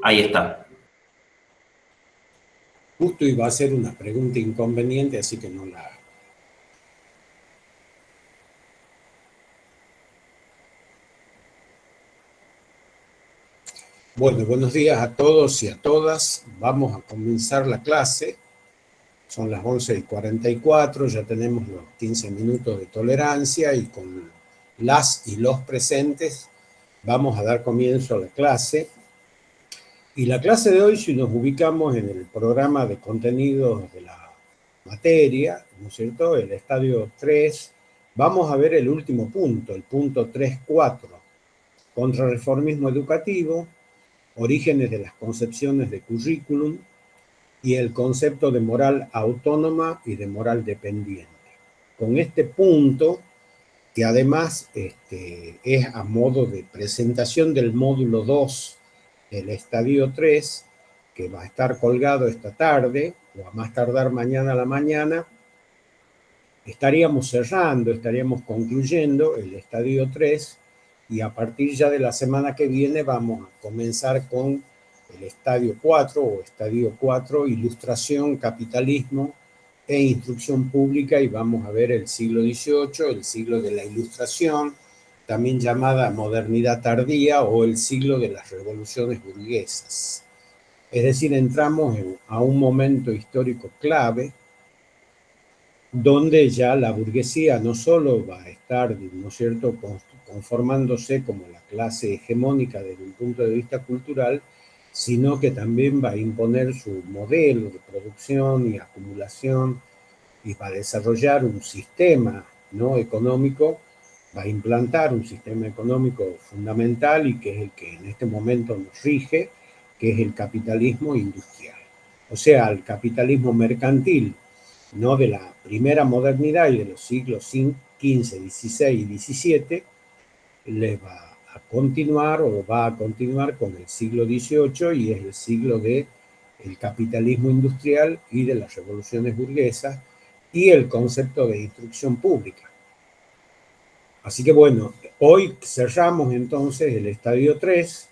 Ahí está. Justo iba a hacer una pregunta inconveniente, así que no la hago. Bueno, buenos días a todos y a todas. Vamos a comenzar la clase. Son las 11:44, ya tenemos los 15 minutos de tolerancia y con las y los presentes vamos a dar comienzo a la clase. Y la clase de hoy, si nos ubicamos en el programa de contenidos de la materia, ¿no es cierto?, el estadio 3, vamos a ver el último punto, el punto 3.4, contrarreformismo educativo, orígenes de las concepciones de currículum y el concepto de moral autónoma y de moral dependiente. Con este punto, que además es a modo de presentación del módulo 2 del estadio 3, que va a estar colgado esta tarde, o a más tardar mañana a la mañana, estaríamos cerrando, estaríamos concluyendo el estadio 3, y a partir ya de la semana que viene vamos a comenzar con el estadio 4 o estadio 4, ilustración, capitalismo e instrucción pública, y vamos a ver el siglo XVIII, el siglo de la ilustración, también llamada modernidad tardía o el siglo de las revoluciones burguesas. Es decir, entramos a un momento histórico clave donde ya la burguesía no solo va a estar, ¿no es cierto?, conformándose como la clase hegemónica desde un punto de vista cultural, sino que también va a imponer su modelo de producción y acumulación y va a desarrollar un sistema, ¿no?, económico, va a implantar un sistema económico fundamental y que es el que en este momento nos rige, que es el capitalismo industrial. O sea, el capitalismo mercantil, no de la primera modernidad y de los siglos XV, XVI y XVII, le va a continuar o va a continuar con el siglo XVIII, y es el siglo del capitalismo industrial y de las revoluciones burguesas y el concepto de instrucción pública. Así que bueno, hoy cerramos entonces el estadio 3.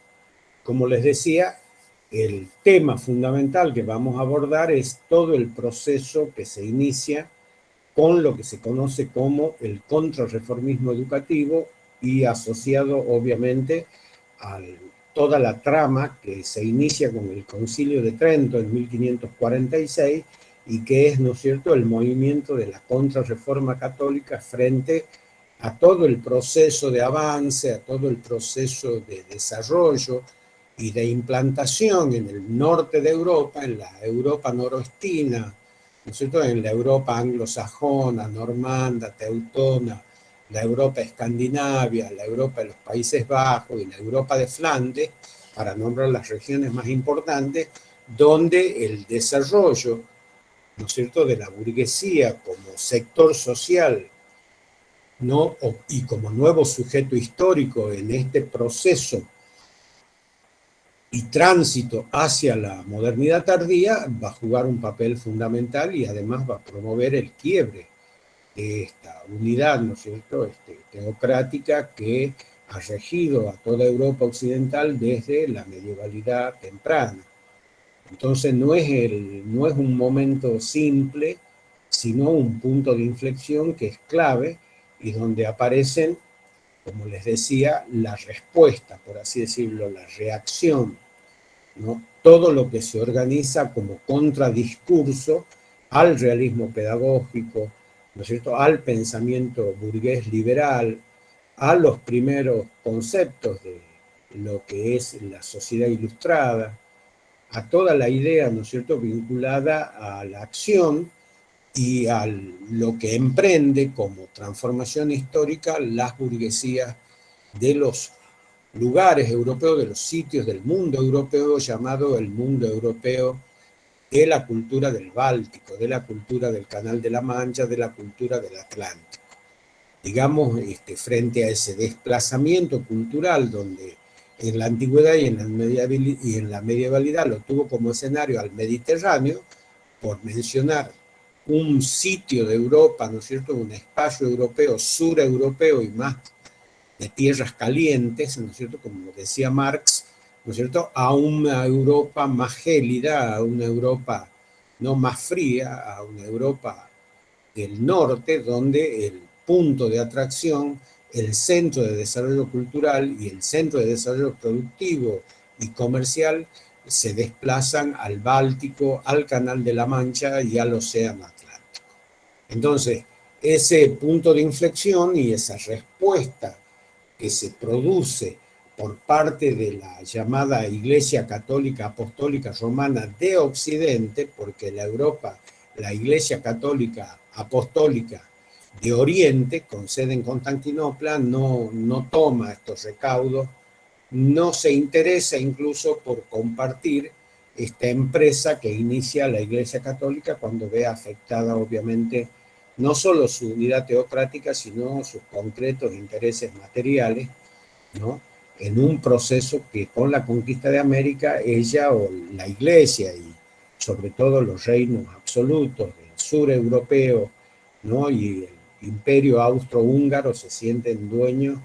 Como les decía, el tema fundamental que vamos a abordar es todo el proceso que se inicia con lo que se conoce como el contrarreformismo educativo y asociado obviamente a toda la trama que se inicia con el Concilio de Trento en 1546 y que es, ¿no es cierto?, el movimiento de la contrarreforma católica frente a todo el proceso de avance, a todo el proceso de desarrollo y de implantación en el norte de Europa, en la Europa noroestina, ¿no es cierto?, en la Europa anglosajona, normanda, teutona, la Europa escandinavia, la Europa de los Países Bajos y la Europa de Flandes, para nombrar las regiones más importantes, donde el desarrollo, ¿no es cierto?, de la burguesía como sector social, ¿no?, y como nuevo sujeto histórico en este proceso y tránsito hacia la modernidad tardía, va a jugar un papel fundamental y además va a promover el quiebre de esta unidad, ¿no es cierto?, teocrática que ha regido a toda Europa occidental desde la medievalidad temprana. Entonces no es un momento simple, sino un punto de inflexión que es clave y donde aparecen, como les decía, la respuesta, por así decirlo, la reacción, ¿no?, todo lo que se organiza como contradiscurso al realismo pedagógico, ¿no es cierto?, al pensamiento burgués liberal, a los primeros conceptos de lo que es la sociedad ilustrada, a toda la idea, ¿no es cierto?, vinculada a la acción y a lo que emprende como transformación histórica las burguesías de los lugares europeos, de los sitios del mundo europeo, llamado el mundo europeo de la cultura del Báltico, de la cultura del Canal de la Mancha, de la cultura del Atlántico. Digamos, frente a ese desplazamiento cultural donde en la antigüedad y en la medievalidad lo tuvo como escenario al Mediterráneo, por mencionar un sitio de Europa, ¿no es cierto?, un espacio europeo, sureuropeo y más de tierras calientes, ¿no es cierto?, como decía Marx, ¿no es cierto?, a una Europa más gélida, a una Europa no más fría, a una Europa del norte, donde el punto de atracción, el centro de desarrollo cultural y el centro de desarrollo productivo y comercial se desplazan al Báltico, al Canal de la Mancha y al Océano Atlántico. Entonces, ese punto de inflexión y esa respuesta que se produce por parte de la llamada Iglesia Católica Apostólica Romana de Occidente, porque la Iglesia Católica Apostólica de Oriente, con sede en Constantinopla, no toma estos recaudos, no se interesa incluso por compartir esta empresa que inicia la Iglesia Católica cuando ve afectada, obviamente, no solo su unidad teocrática, sino sus concretos intereses materiales, ¿no?, en un proceso que con la conquista de América, ella o la Iglesia y sobre todo los reinos absolutos del sur europeo, ¿no?, y el imperio austrohúngaro se sienten dueños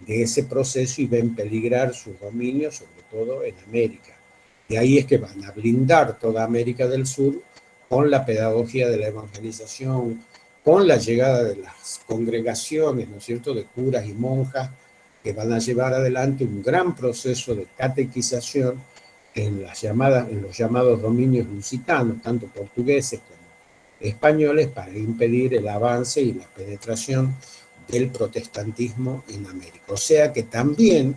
de ese proceso y ven peligrar sus dominios, sobre todo en América. De ahí es que van a blindar toda América del Sur con la pedagogía de la evangelización, con la llegada de las congregaciones, ¿no es cierto?, de curas y monjas que van a llevar adelante un gran proceso de catequización en los llamados dominios lusitanos, tanto portugueses como españoles, para impedir el avance y la penetración del protestantismo en América. O sea que también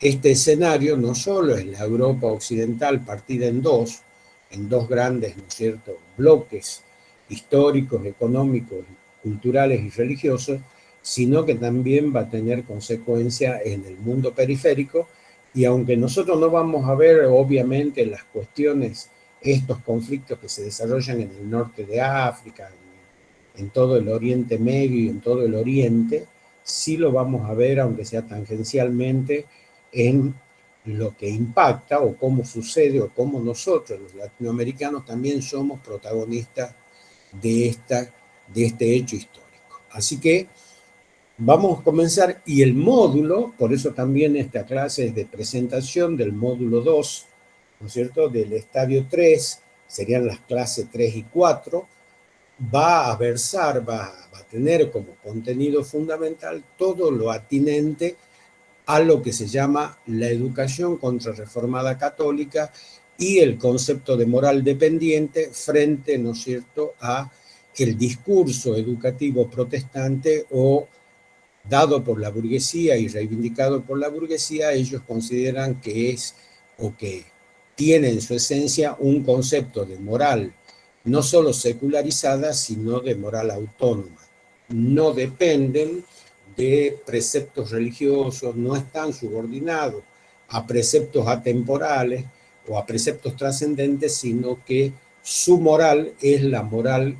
este escenario no solo es la Europa occidental partida en dos grandes, ¿no es cierto?, bloques históricos, económicos, culturales y religiosos, sino que también va a tener consecuencia en el mundo periférico. Y aunque nosotros no vamos a ver, obviamente, las cuestiones, estos conflictos que se desarrollan en el norte de África, en todo el Oriente Medio y en todo el Oriente, sí lo vamos a ver, aunque sea tangencialmente, en lo que impacta o cómo sucede o cómo nosotros, los latinoamericanos, también somos protagonistas de este hecho histórico. Así que vamos a comenzar, y el módulo, por eso también esta clase es de presentación del módulo 2, ¿no es cierto?, del estadio 3, serían las clases 3 y 4, va a versar, va a tener como contenido fundamental todo lo atinente a lo que se llama la educación contrarreformada católica y el concepto de moral dependiente frente, ¿no es cierto?, a el discurso educativo protestante o dado por la burguesía y reivindicado por la burguesía. Ellos consideran que es o que tiene en su esencia un concepto de moral no solo secularizada, sino de moral autónoma. No dependen de preceptos religiosos, no están subordinados a preceptos atemporales o a preceptos trascendentes, sino que su moral es la moral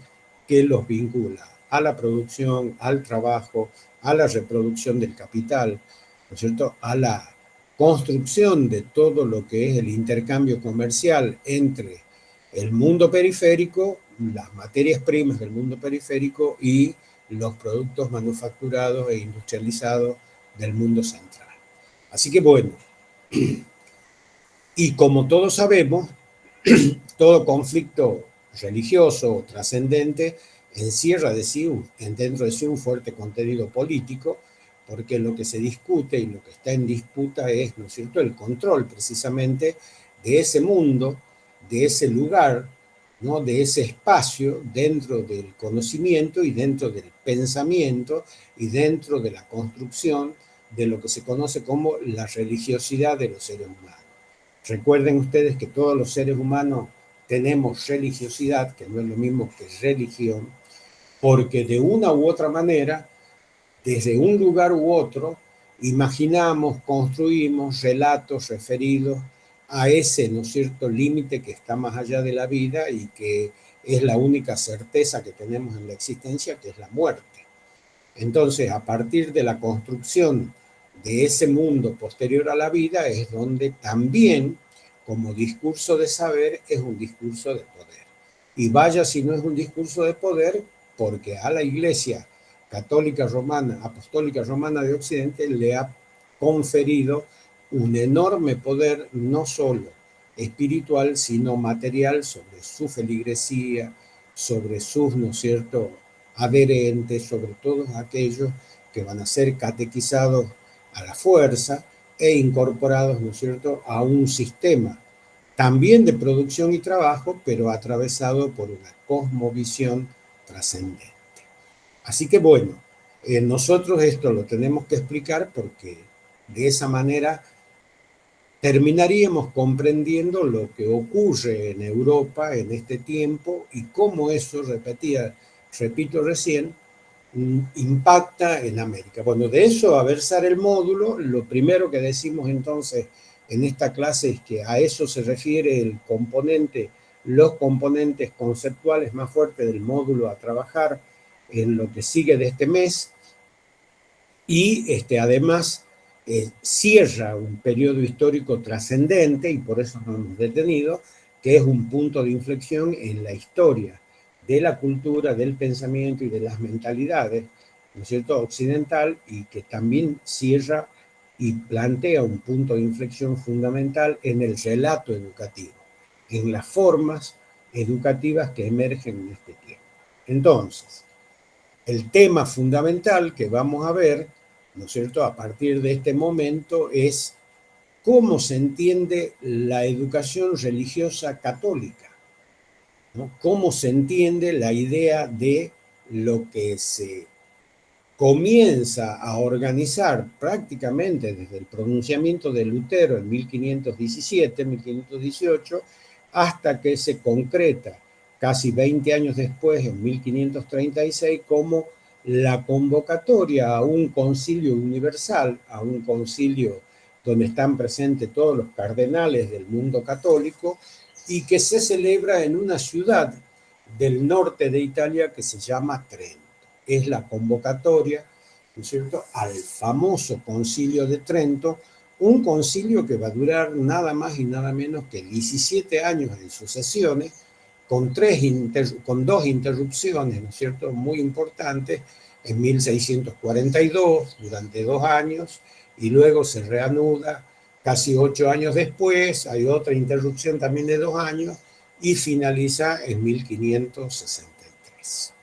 que los vincula a la producción, al trabajo, a la reproducción del capital, ¿no es cierto?, a la construcción de todo lo que es el intercambio comercial entre el mundo periférico, las materias primas del mundo periférico y los productos manufacturados e industrializados del mundo central. Así que bueno, y como todos sabemos, todo conflicto religioso o trascendente encierra dentro de sí un fuerte contenido político, porque lo que se discute y lo que está en disputa es, ¿no es cierto?, el control precisamente de ese mundo, de ese lugar, ¿no?, de ese espacio dentro del conocimiento y dentro del pensamiento y dentro de la construcción de lo que se conoce como la religiosidad de los seres humanos. Recuerden ustedes que todos los seres humanos tenemos religiosidad, que no es lo mismo que religión, porque de una u otra manera, desde un lugar u otro, imaginamos, construimos relatos referidos a ese, ¿no es cierto?, límite que está más allá de la vida y que es la única certeza que tenemos en la existencia, que es la muerte. Entonces, a partir de la construcción de ese mundo posterior a la vida es donde también, como discurso de saber, es un discurso de poder. Y vaya si no es un discurso de poder, porque a la Iglesia Católica Romana, Apostólica Romana de Occidente, le ha conferido un enorme poder, no solo espiritual, sino material, sobre su feligresía, sobre sus, ¿no es cierto?, adherentes, sobre todos aquellos que van a ser catequizados a la fuerza e incorporados, ¿no es cierto?, a un sistema también de producción y trabajo, pero atravesado por una cosmovisión trascendente. Así que bueno, nosotros esto lo tenemos que explicar porque de esa manera terminaríamos comprendiendo lo que ocurre en Europa en este tiempo y cómo eso, repito recién, impacta en América. Bueno, de eso a versar el módulo, lo primero que decimos entonces en esta clase es que a eso se refiere el componente, los componentes conceptuales más fuertes del módulo a trabajar en lo que sigue de este mes, y además cierra un periodo histórico trascendente, y por eso nos hemos detenido, que es un punto de inflexión en la historia de la cultura, del pensamiento y de las mentalidades, ¿no es cierto?, occidental, y que también cierra y plantea un punto de inflexión fundamental en el relato educativo, en las formas educativas que emergen en este tiempo. Entonces, el tema fundamental que vamos a ver, ¿no es cierto?, a partir de este momento es cómo se entiende la educación religiosa católica, ¿no? Cómo se entiende la idea de lo que se comienza a organizar prácticamente desde el pronunciamiento de Lutero en 1517, 1518, hasta que se concreta casi 20 años después, en 1536, como la convocatoria a un concilio universal, a un concilio donde están presentes todos los cardenales del mundo católico, y que se celebra en una ciudad del norte de Italia que se llama Trento. Es la convocatoria, ¿no es cierto?, al famoso concilio de Trento, un concilio que va a durar nada más y nada menos que 17 años en sucesiones, con dos interrupciones, ¿no es cierto?, muy importantes, en 1642, durante 2 años, y luego se reanuda casi 8 años después, hay otra interrupción también de 2 años, y finaliza en 1563.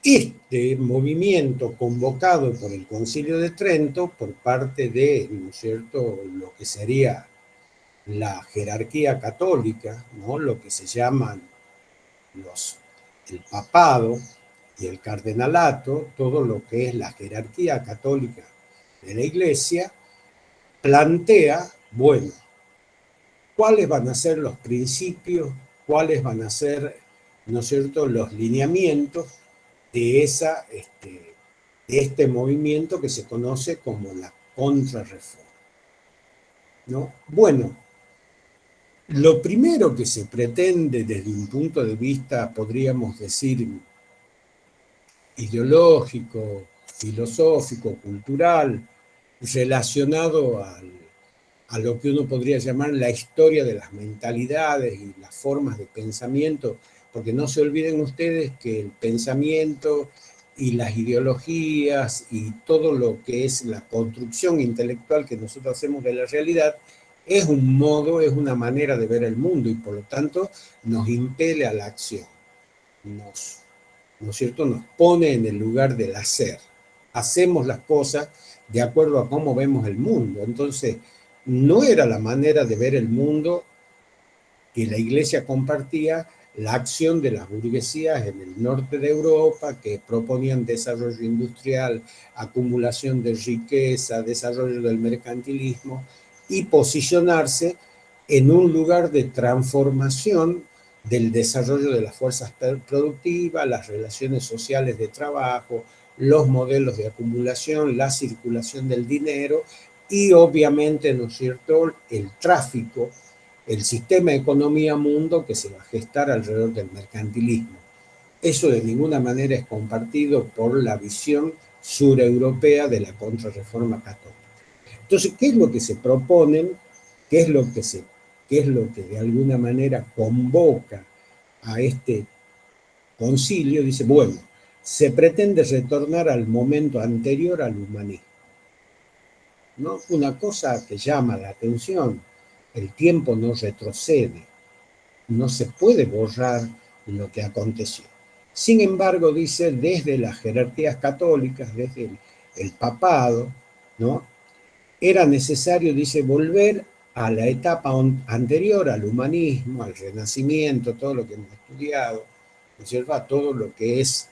Este movimiento convocado por el Concilio de Trento por parte de, ¿no es cierto?, lo que sería la jerarquía católica, ¿no?, lo que se llaman el papado y el cardenalato, todo lo que es la jerarquía católica de la Iglesia, plantea, bueno, cuáles van a ser los principios, cuáles van a ser, ¿no es cierto?, los lineamientos de este movimiento que se conoce como la contrarreforma, ¿no? Bueno, lo primero que se pretende desde un punto de vista, podríamos decir, ideológico, filosófico, cultural, relacionado a lo que uno podría llamar la historia de las mentalidades y las formas de pensamiento, porque no se olviden ustedes que el pensamiento y las ideologías y todo lo que es la construcción intelectual que nosotros hacemos de la realidad es un modo, es una manera de ver el mundo, y por lo tanto nos impele a la acción, ¿no es cierto?, nos pone en el lugar del hacer. Hacemos las cosas de acuerdo a cómo vemos el mundo. Entonces, no era la manera de ver el mundo que la Iglesia compartía la acción de las burguesías en el norte de Europa, que proponían desarrollo industrial, acumulación de riqueza, desarrollo del mercantilismo, y posicionarse en un lugar de transformación del desarrollo de las fuerzas productivas, las relaciones sociales de trabajo, los modelos de acumulación, la circulación del dinero y obviamente, ¿no es cierto?, el tráfico, el sistema de economía mundo que se va a gestar alrededor del mercantilismo. Eso de ninguna manera es compartido por la visión sureuropea de la contrarreforma católica. Entonces, ¿qué es lo que se proponen? ¿Qué es lo que de alguna manera convoca a este concilio? Dice, bueno, se pretende retornar al momento anterior al humanismo. ¿no? Una cosa que llama la atención, el tiempo no retrocede, no se puede borrar lo que aconteció. Sin embargo, dice, desde las jerarquías católicas, desde el papado, ¿no? Era necesario, dice, volver a la etapa anterior al humanismo, al renacimiento, todo lo que hemos estudiado, ¿no es cierto? A todo lo que es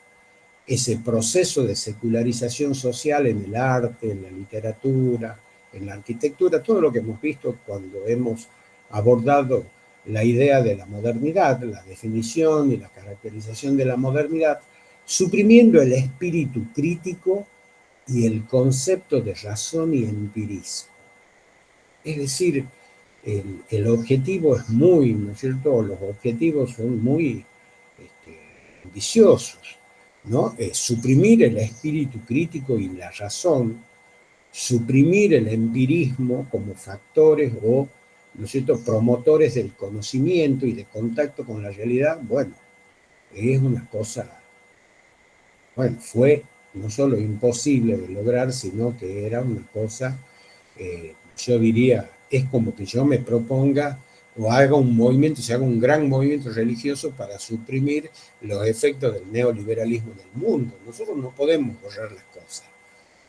ese proceso de secularización social en el arte, en la literatura, en la arquitectura, todo lo que hemos visto cuando hemos abordado la idea de la modernidad, la definición y la caracterización de la modernidad, suprimiendo el espíritu crítico y el concepto de razón y empirismo. Es decir, el objetivo es muy, ¿no es cierto? Los objetivos son muy ambiciosos, ¿no? Suprimir el espíritu crítico y la razón, suprimir el empirismo como factores o, ¿no es cierto?, promotores del conocimiento y de contacto con la realidad, bueno, es una cosa, bueno, fue no solo imposible de lograr, sino que era una cosa, yo diría, es como que yo me proponga o haga un movimiento, se haga un gran movimiento religioso para suprimir los efectos del neoliberalismo en el mundo. Nosotros no podemos borrar las cosas,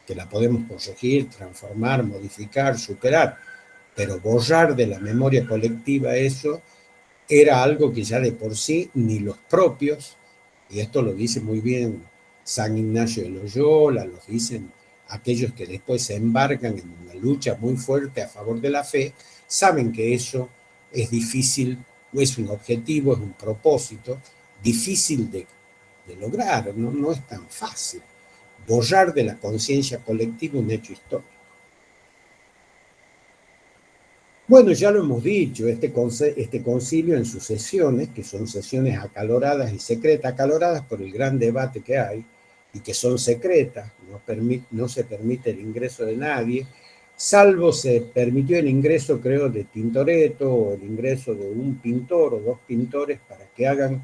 que las podemos corregir, transformar, modificar, superar, pero borrar de la memoria colectiva eso era algo que ya de por sí ni los propios, y esto lo dice muy bien San Ignacio de Loyola, lo dicen aquellos que después se embarcan en una lucha muy fuerte a favor de la fe, saben que eso es difícil, es un objetivo, es un propósito difícil de lograr, ¿no? No es tan fácil borrar de la conciencia colectiva un hecho histórico. Bueno, ya lo hemos dicho, este concilio en sus sesiones, que son sesiones acaloradas y secretas, acaloradas por el gran debate que hay, y que son secretas, no se permite el ingreso de nadie, salvo se permitió el ingreso, creo, de Tintoretto, o el ingreso de un pintor o dos pintores para que hagan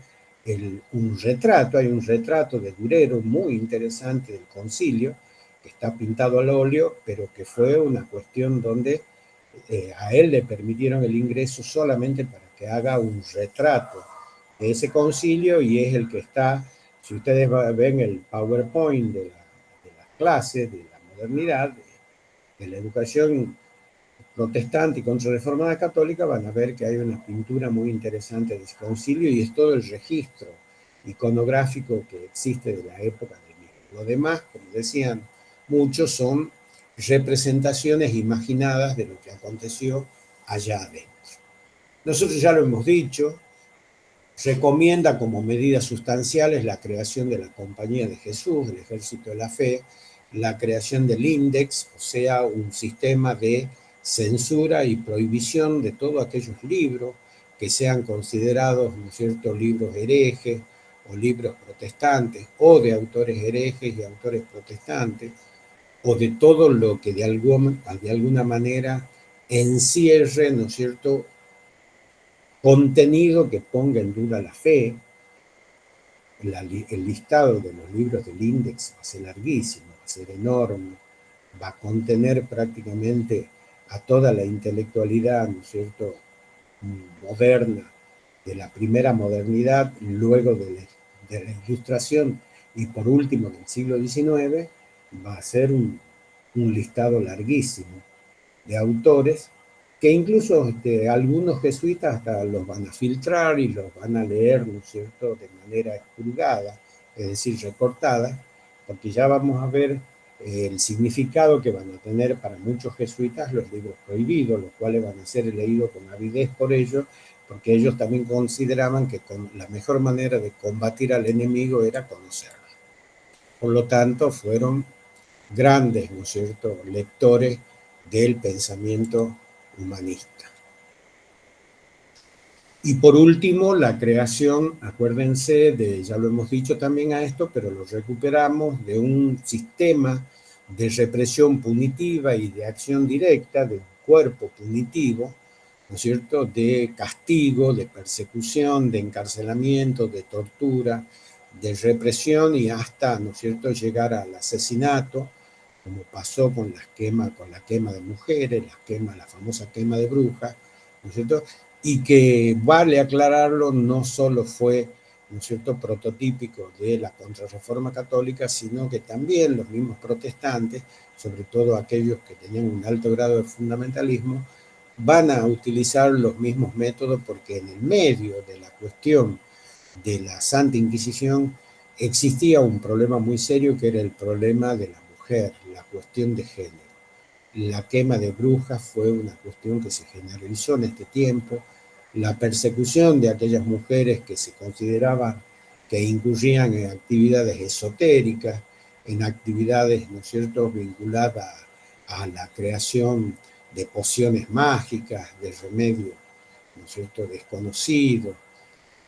un retrato. Hay un retrato de Durero muy interesante del concilio, que está pintado al óleo, pero que fue una cuestión donde a él le permitieron el ingreso solamente para que haga un retrato de ese concilio, y es el que está, si ustedes ven el PowerPoint de las clases de la modernidad, de la educación protestante y contrarreformada católica, van a ver que hay una pintura muy interesante de ese concilio y es todo el registro iconográfico que existe de la época del mismo. Lo demás, como decían muchos, son representaciones imaginadas de lo que aconteció allá adentro. Nosotros ya lo hemos dicho, recomienda como medidas sustanciales la creación de la Compañía de Jesús, del Ejército de la Fe, la creación del Index, o sea, un sistema de censura y prohibición de todos aquellos libros que sean considerados, ¿no es cierto?, libros herejes o libros protestantes, o de autores herejes y autores protestantes, o de todo lo que de alguna manera encierre, ¿no es cierto?, contenido que ponga en duda la fe. El listado de los libros del Index va a ser larguísimo, va a ser enorme, va a contener prácticamente a toda la intelectualidad, ¿no es cierto?, moderna, de la primera modernidad, luego de la Ilustración y por último del siglo XIX, va a ser un listado larguísimo de autores que incluso algunos jesuitas hasta los van a filtrar y los van a leer, ¿no es cierto?, de manera expurgada, es decir, recortada, porque ya vamos a ver el significado que van a tener para muchos jesuitas los libros prohibidos, los cuales van a ser leídos con avidez por ellos, porque ellos también consideraban que la mejor manera de combatir al enemigo era conocerlo. Por lo tanto, fueron grandes, ¿no es cierto?, lectores del pensamiento humanista. Y por último, la creación, acuérdense, ya lo hemos dicho también a esto, pero lo recuperamos, de un sistema de represión punitiva y de acción directa, de un cuerpo punitivo, ¿no es cierto?, de castigo, de persecución, de encarcelamiento, de tortura, de represión y hasta, ¿no es cierto?, llegar al asesinato, como pasó con la quema de mujeres, la famosa quema de brujas, ¿no es cierto? Y que, vale aclararlo, no solo fue, ¿no es cierto?, prototípico de la Contrarreforma Católica, sino que también los mismos protestantes, sobre todo aquellos que tenían un alto grado de fundamentalismo, van a utilizar los mismos métodos, porque en el medio de la cuestión de la Santa Inquisición existía un problema muy serio, que era el problema de la mujer, la cuestión de género. La quema de brujas fue una cuestión que se generalizó en este tiempo. La persecución de aquellas mujeres que se consideraban que incurrían en actividades esotéricas, en actividades, ¿no es cierto?, vinculadas a la creación de pociones mágicas, de remedios, ¿no es cierto?, desconocidos,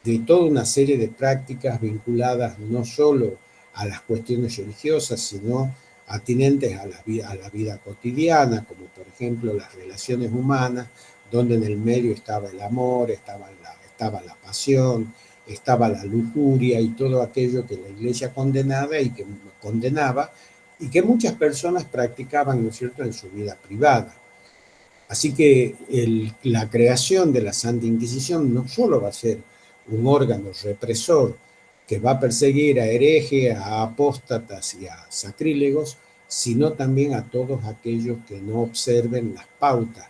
de toda una serie de prácticas vinculadas no solo a las cuestiones religiosas, sino atinentes a la vida cotidiana, como por ejemplo las relaciones humanas, donde en el medio estaba el amor, estaba la pasión, estaba la lujuria y todo aquello que la Iglesia condenaba y que muchas personas practicaban, ¿no es cierto?, en su vida privada. Así que la creación de la Santa Inquisición no solo va a ser un órgano represor que va a perseguir a herejes, a apóstatas y a sacrílegos, sino también a todos aquellos que no observen las pautas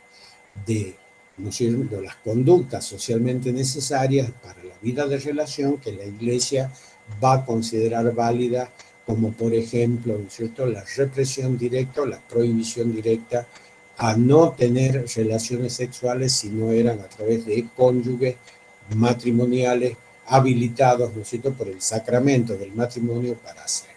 de, ¿no es cierto?, las conductas socialmente necesarias para la vida de relación que la Iglesia va a considerar válida, como por ejemplo, ¿no es cierto?, la represión directa o la prohibición directa a no tener relaciones sexuales si no eran a través de cónyuges matrimoniales habilitados, ¿no es cierto?, por el sacramento del matrimonio para hacerlo,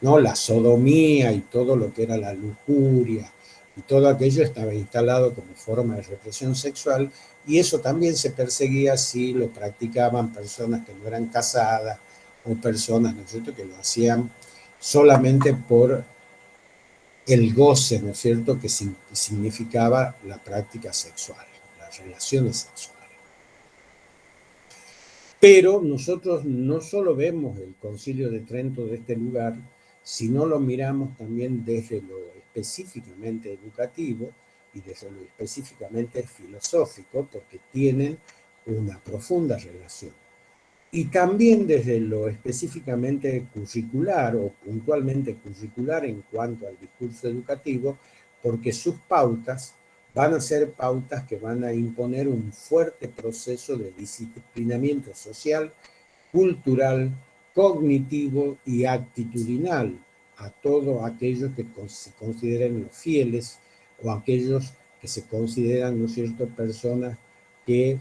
¿no? La sodomía y todo lo que era la lujuria y todo aquello estaba instalado como forma de represión sexual, y eso también se perseguía si lo practicaban personas que no eran casadas o personas, ¿no es cierto?, que lo hacían solamente por el goce, ¿no es cierto?, que significaba la práctica sexual, las relaciones sexuales. Pero nosotros no solo vemos el Concilio de Trento de este lugar, sino lo miramos también desde lo específicamente educativo y desde lo específicamente filosófico, porque tienen una profunda relación. Y también desde lo específicamente curricular o puntualmente curricular en cuanto al discurso educativo, porque sus pautas van a ser pautas que van a imponer un fuerte proceso de disciplinamiento social, cultural, cognitivo y actitudinal a todos aquellos que se consideren los fieles o aquellos que se consideran, ¿no es cierto?, personas que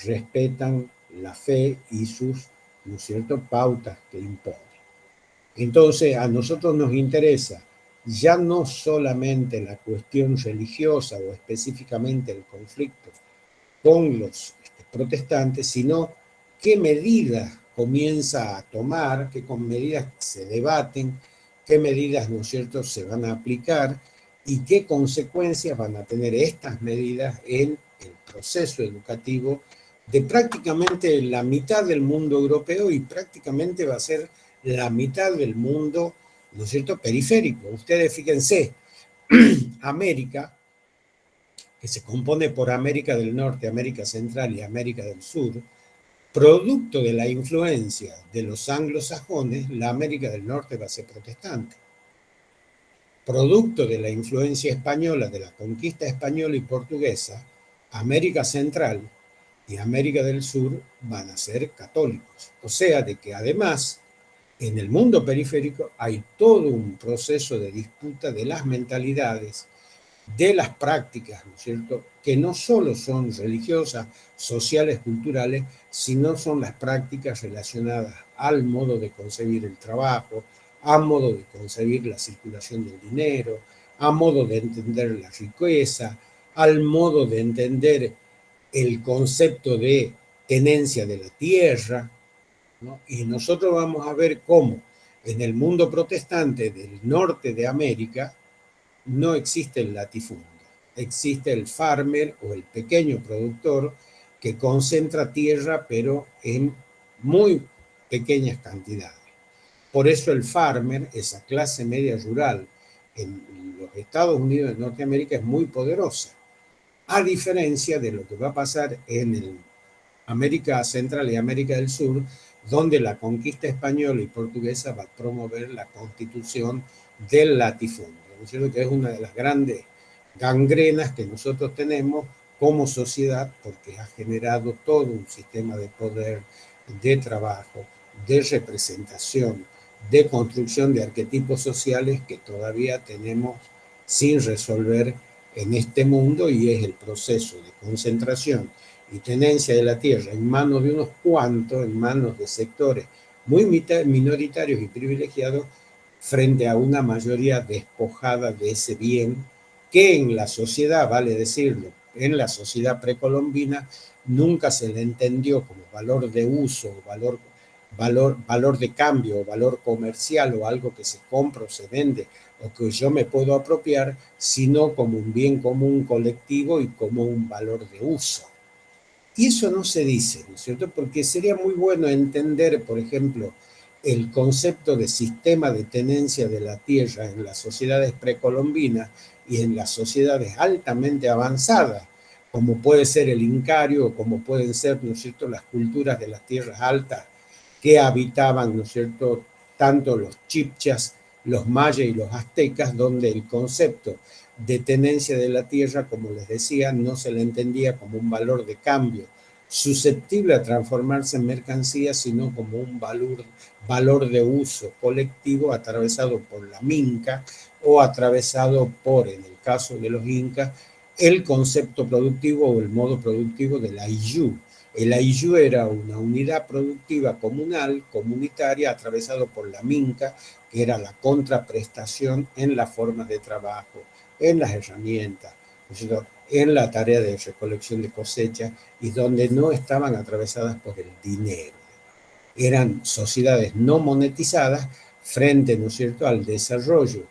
respetan la fe y sus, ¿no es cierto?, pautas que impone. Entonces, a nosotros nos interesa ya no solamente la cuestión religiosa o específicamente el conflicto con los protestantes, sino qué medidas comienza a tomar, qué medidas se debaten, qué medidas, ¿no es cierto?, se van a aplicar y qué consecuencias van a tener estas medidas en el proceso educativo de prácticamente la mitad del mundo europeo, y prácticamente va a ser la mitad del mundo, ¿no es cierto?, periférico. Ustedes fíjense, América, que se compone por América del Norte, América Central y América del Sur, producto de la influencia de los anglosajones, la América del Norte va a ser protestante. Producto de la influencia española, de la conquista española y portuguesa, América Central y América del Sur van a ser católicos. O sea, de que además en el mundo periférico hay todo un proceso de disputa de las mentalidades, de las prácticas, ¿no es cierto?, que no solo son religiosas, sociales, culturales, sino son las prácticas relacionadas al modo de concebir el trabajo, a modo de concebir la circulación del dinero, a modo de entender la riqueza, al modo de entender el concepto de tenencia de la tierra, ¿no? Y nosotros vamos a ver cómo en el mundo protestante del norte de América no existe el latifundio, existe el farmer o el pequeño productor que concentra tierra pero en muy pequeñas cantidades. Por eso el farmer, esa clase media rural en los Estados Unidos de Norteamérica es muy poderosa, a diferencia de lo que va a pasar en América Central y América del Sur, donde la conquista española y portuguesa va a promover la constitución del latifundio, ¿no es cierto? Que es una de las grandes gangrenas que nosotros tenemos como sociedad, porque ha generado todo un sistema de poder, de trabajo, de representación, de construcción de arquetipos sociales que todavía tenemos sin resolver en este mundo, y es el proceso de concentración y tenencia de la tierra en manos de unos cuantos, en manos de sectores muy minoritarios y privilegiados, frente a una mayoría despojada de ese bien que en la sociedad, vale decirlo, en la sociedad precolombina nunca se le entendió como valor de uso, valor de cambio, valor comercial o algo que se compra o se vende o que yo me puedo apropiar, sino como un bien común colectivo y como un valor de uso. Y eso no se dice, ¿no es cierto? Porque sería muy bueno entender, por ejemplo, el concepto de sistema de tenencia de la tierra en las sociedades precolombinas y en las sociedades altamente avanzadas, como puede ser el incario, o como pueden ser, ¿no es cierto?, las culturas de las tierras altas que habitaban, ¿no es cierto?, tanto los chibchas, los mayas y los aztecas, donde el concepto de tenencia de la tierra, como les decía, no se le entendía como un valor de cambio susceptible a transformarse en mercancía, sino como un valor de uso colectivo atravesado por la minca o atravesado por, en el caso de los incas, el concepto productivo o el modo productivo del ayllu. El ayllu era una unidad productiva comunal, comunitaria, atravesado por la minca, que era la contraprestación en las formas de trabajo, en las herramientas, en la tarea de recolección de cosecha, y donde no estaban atravesadas por el dinero. Eran sociedades no monetizadas frente, ¿no es cierto?, al desarrollo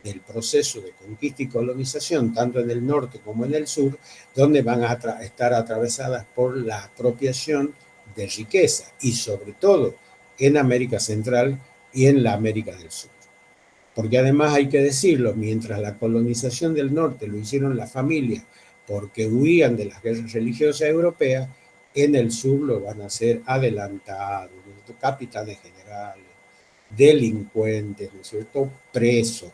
del proceso de conquista y colonización, tanto en el norte como en el sur, donde van a estar atravesadas por la apropiación de riqueza, y sobre todo en América Central y en la América del Sur. Porque además hay que decirlo, mientras la colonización del norte lo hicieron las familias porque huían de las guerras religiosas europeas, en el sur lo van a hacer adelantados, capitanes generales, delincuentes, ¿no es cierto?, presos,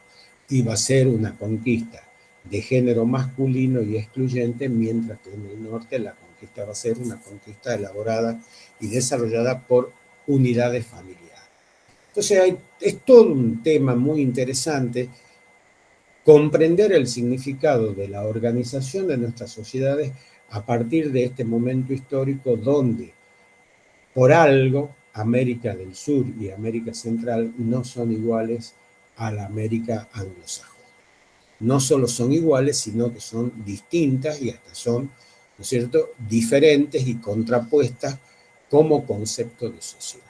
y va a ser una conquista de género masculino y excluyente, mientras que en el norte la conquista va a ser una conquista elaborada y desarrollada por unidades familiares. Entonces es todo un tema muy interesante comprender el significado de la organización de nuestras sociedades a partir de este momento histórico donde, por algo, América del Sur y América Central no son iguales a la América anglosajona. No solo son iguales, sino que son distintas y hasta son, ¿no es cierto?, diferentes y contrapuestas como concepto de sociedad.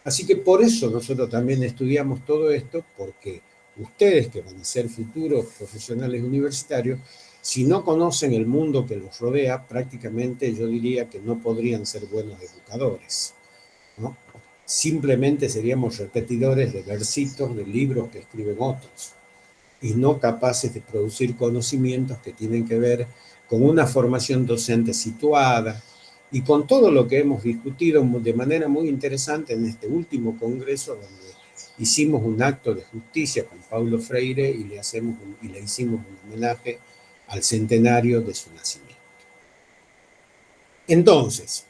Así que por eso nosotros también estudiamos todo esto, porque ustedes que van a ser futuros profesionales universitarios, si no conocen el mundo que los rodea, prácticamente yo diría que no podrían ser buenos educadores, ¿no? Simplemente seríamos repetidores de versitos de libros que escriben otros y no capaces de producir conocimientos que tienen que ver con una formación docente situada y con todo lo que hemos discutido de manera muy interesante en este último congreso, donde hicimos un acto de justicia con Paulo Freire y le hicimos un homenaje al centenario de su nacimiento. Entonces,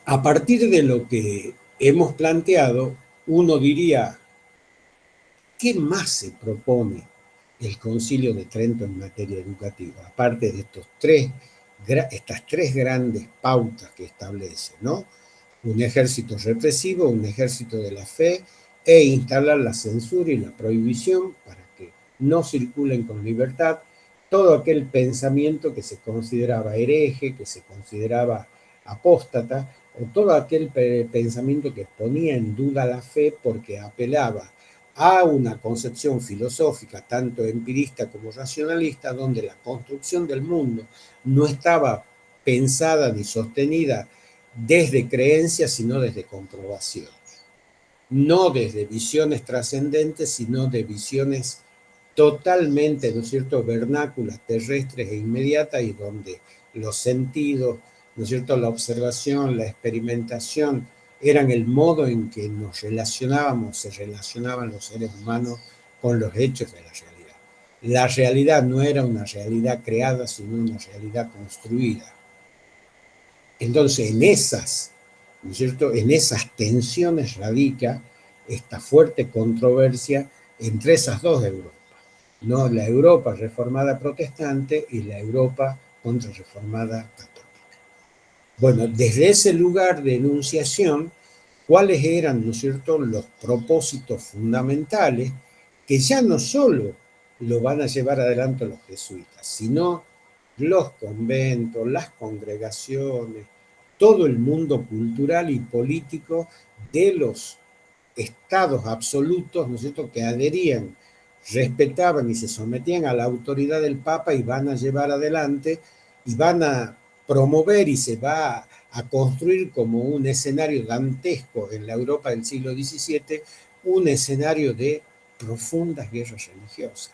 a partir de lo que hemos planteado, uno diría, ¿qué más se propone el Concilio de Trento en materia educativa? Aparte de estas tres grandes pautas que establece, ¿no? Un ejército represivo, un ejército de la fe, e instalar la censura y la prohibición para que no circulen con libertad todo aquel pensamiento que se consideraba hereje, que se consideraba apóstata, o todo aquel pensamiento que ponía en duda la fe porque apelaba a una concepción filosófica, tanto empirista como racionalista, donde la construcción del mundo no estaba pensada ni sostenida desde creencias, sino desde comprobación. No desde visiones trascendentes, sino de visiones totalmente, ¿no es cierto?, vernáculas, terrestres e inmediatas, y donde los sentidos, ¿no es cierto?, la observación, la experimentación, eran el modo en que nos relacionábamos, se relacionaban los seres humanos con los hechos de la realidad. La realidad no era una realidad creada, sino una realidad construida. Entonces, en esas, ¿no es cierto?, en esas tensiones radica esta fuerte controversia entre esas dos Europas, ¿no? La Europa reformada protestante y la Europa contrarreformada católica. Bueno, desde ese lugar de enunciación, ¿cuáles eran, ¿no es cierto?, los propósitos fundamentales que ya no solo lo van a llevar adelante los jesuitas, sino los conventos, las congregaciones, todo el mundo cultural y político de los estados absolutos, ¿no es cierto?, que adherían, respetaban y se sometían a la autoridad del Papa, y van a llevar adelante y van a promover, y se va a construir como un escenario dantesco en la Europa del siglo XVII, un escenario de profundas guerras religiosas,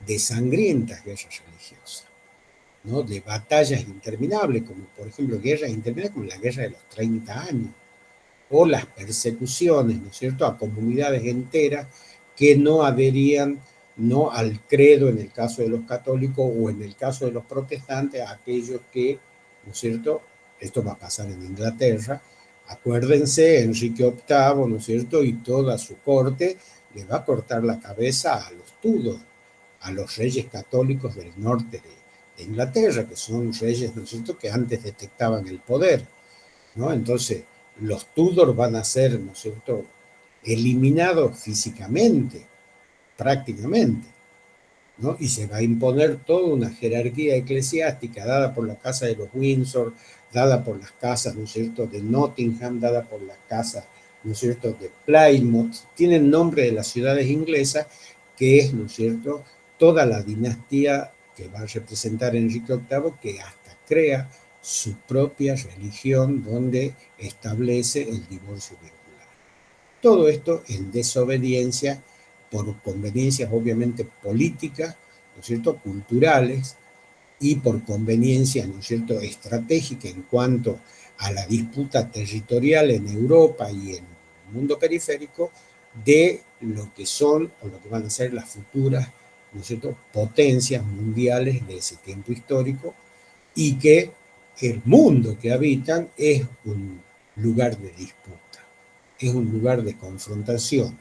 de sangrientas guerras religiosas, ¿no?, de batallas interminables, como por ejemplo guerras interminables como la guerra de los 30 años, o las persecuciones, ¿no es cierto?, a comunidades enteras que no adherían, no al credo, en el caso de los católicos, o en el caso de los protestantes, a aquellos que, ¿no es cierto?, esto va a pasar en Inglaterra, acuérdense, Enrique VIII, ¿no es cierto?, y toda su corte le va a cortar la cabeza a los Tudor, a los reyes católicos del norte de Inglaterra, que son reyes, ¿no es cierto?, que antes detectaban el poder, ¿no? Entonces, los Tudor van a ser, ¿no es cierto?, eliminados físicamente, prácticamente, ¿no? Y se va a imponer toda una jerarquía eclesiástica dada por la casa de los Windsor, dada por las casas, ¿no es cierto?, de Nottingham, dada por las casas, ¿no es cierto?, de Plymouth, tienen nombre de las ciudades inglesas, que es, ¿no es cierto?, toda la dinastía que va a representar Enrique VIII, que hasta crea su propia religión donde establece el divorcio vincular. Todo esto en desobediencia por conveniencias obviamente políticas, ¿no es cierto?, culturales, y por conveniencias, ¿no es cierto?, estratégicas en cuanto a la disputa territorial en Europa y en el mundo periférico de lo que son o lo que van a ser las futuras, ¿no es cierto?, potencias mundiales de ese tiempo histórico, y que el mundo que habitan es un lugar de disputa, es un lugar de confrontación,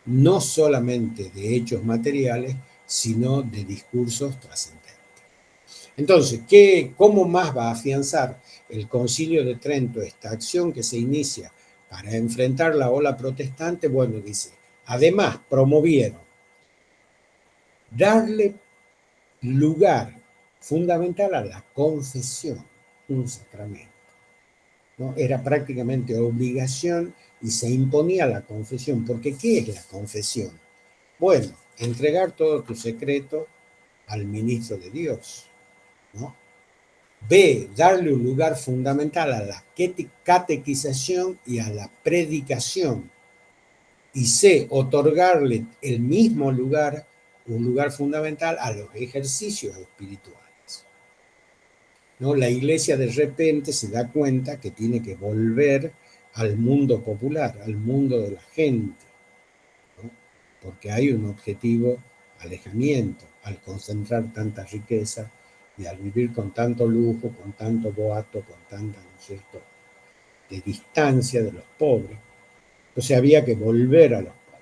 no solamente de hechos materiales, sino de discursos trascendentes. Entonces, ¿cómo más va a afianzar el Concilio de Trento esta acción que se inicia para enfrentar la ola protestante? Bueno, dice, además promovieron darle lugar fundamental a la confesión, un sacramento, ¿no? Era prácticamente obligación y se imponía la confesión, porque ¿qué es la confesión? Bueno, entregar todo tu secreto al ministro de Dios, ¿no? B, darle un lugar fundamental a la catequización y a la predicación. Y C, otorgarle el mismo lugar, un lugar fundamental a los ejercicios espirituales, ¿no? La iglesia de repente se da cuenta que tiene que volver al mundo popular, al mundo de la gente, ¿no?, porque hay un objetivo alejamiento al concentrar tanta riqueza y al vivir con tanto lujo, con tanto boato, con tanta, ¿no es cierto?, de distancia de los pobres. Entonces había que volver a los pobres.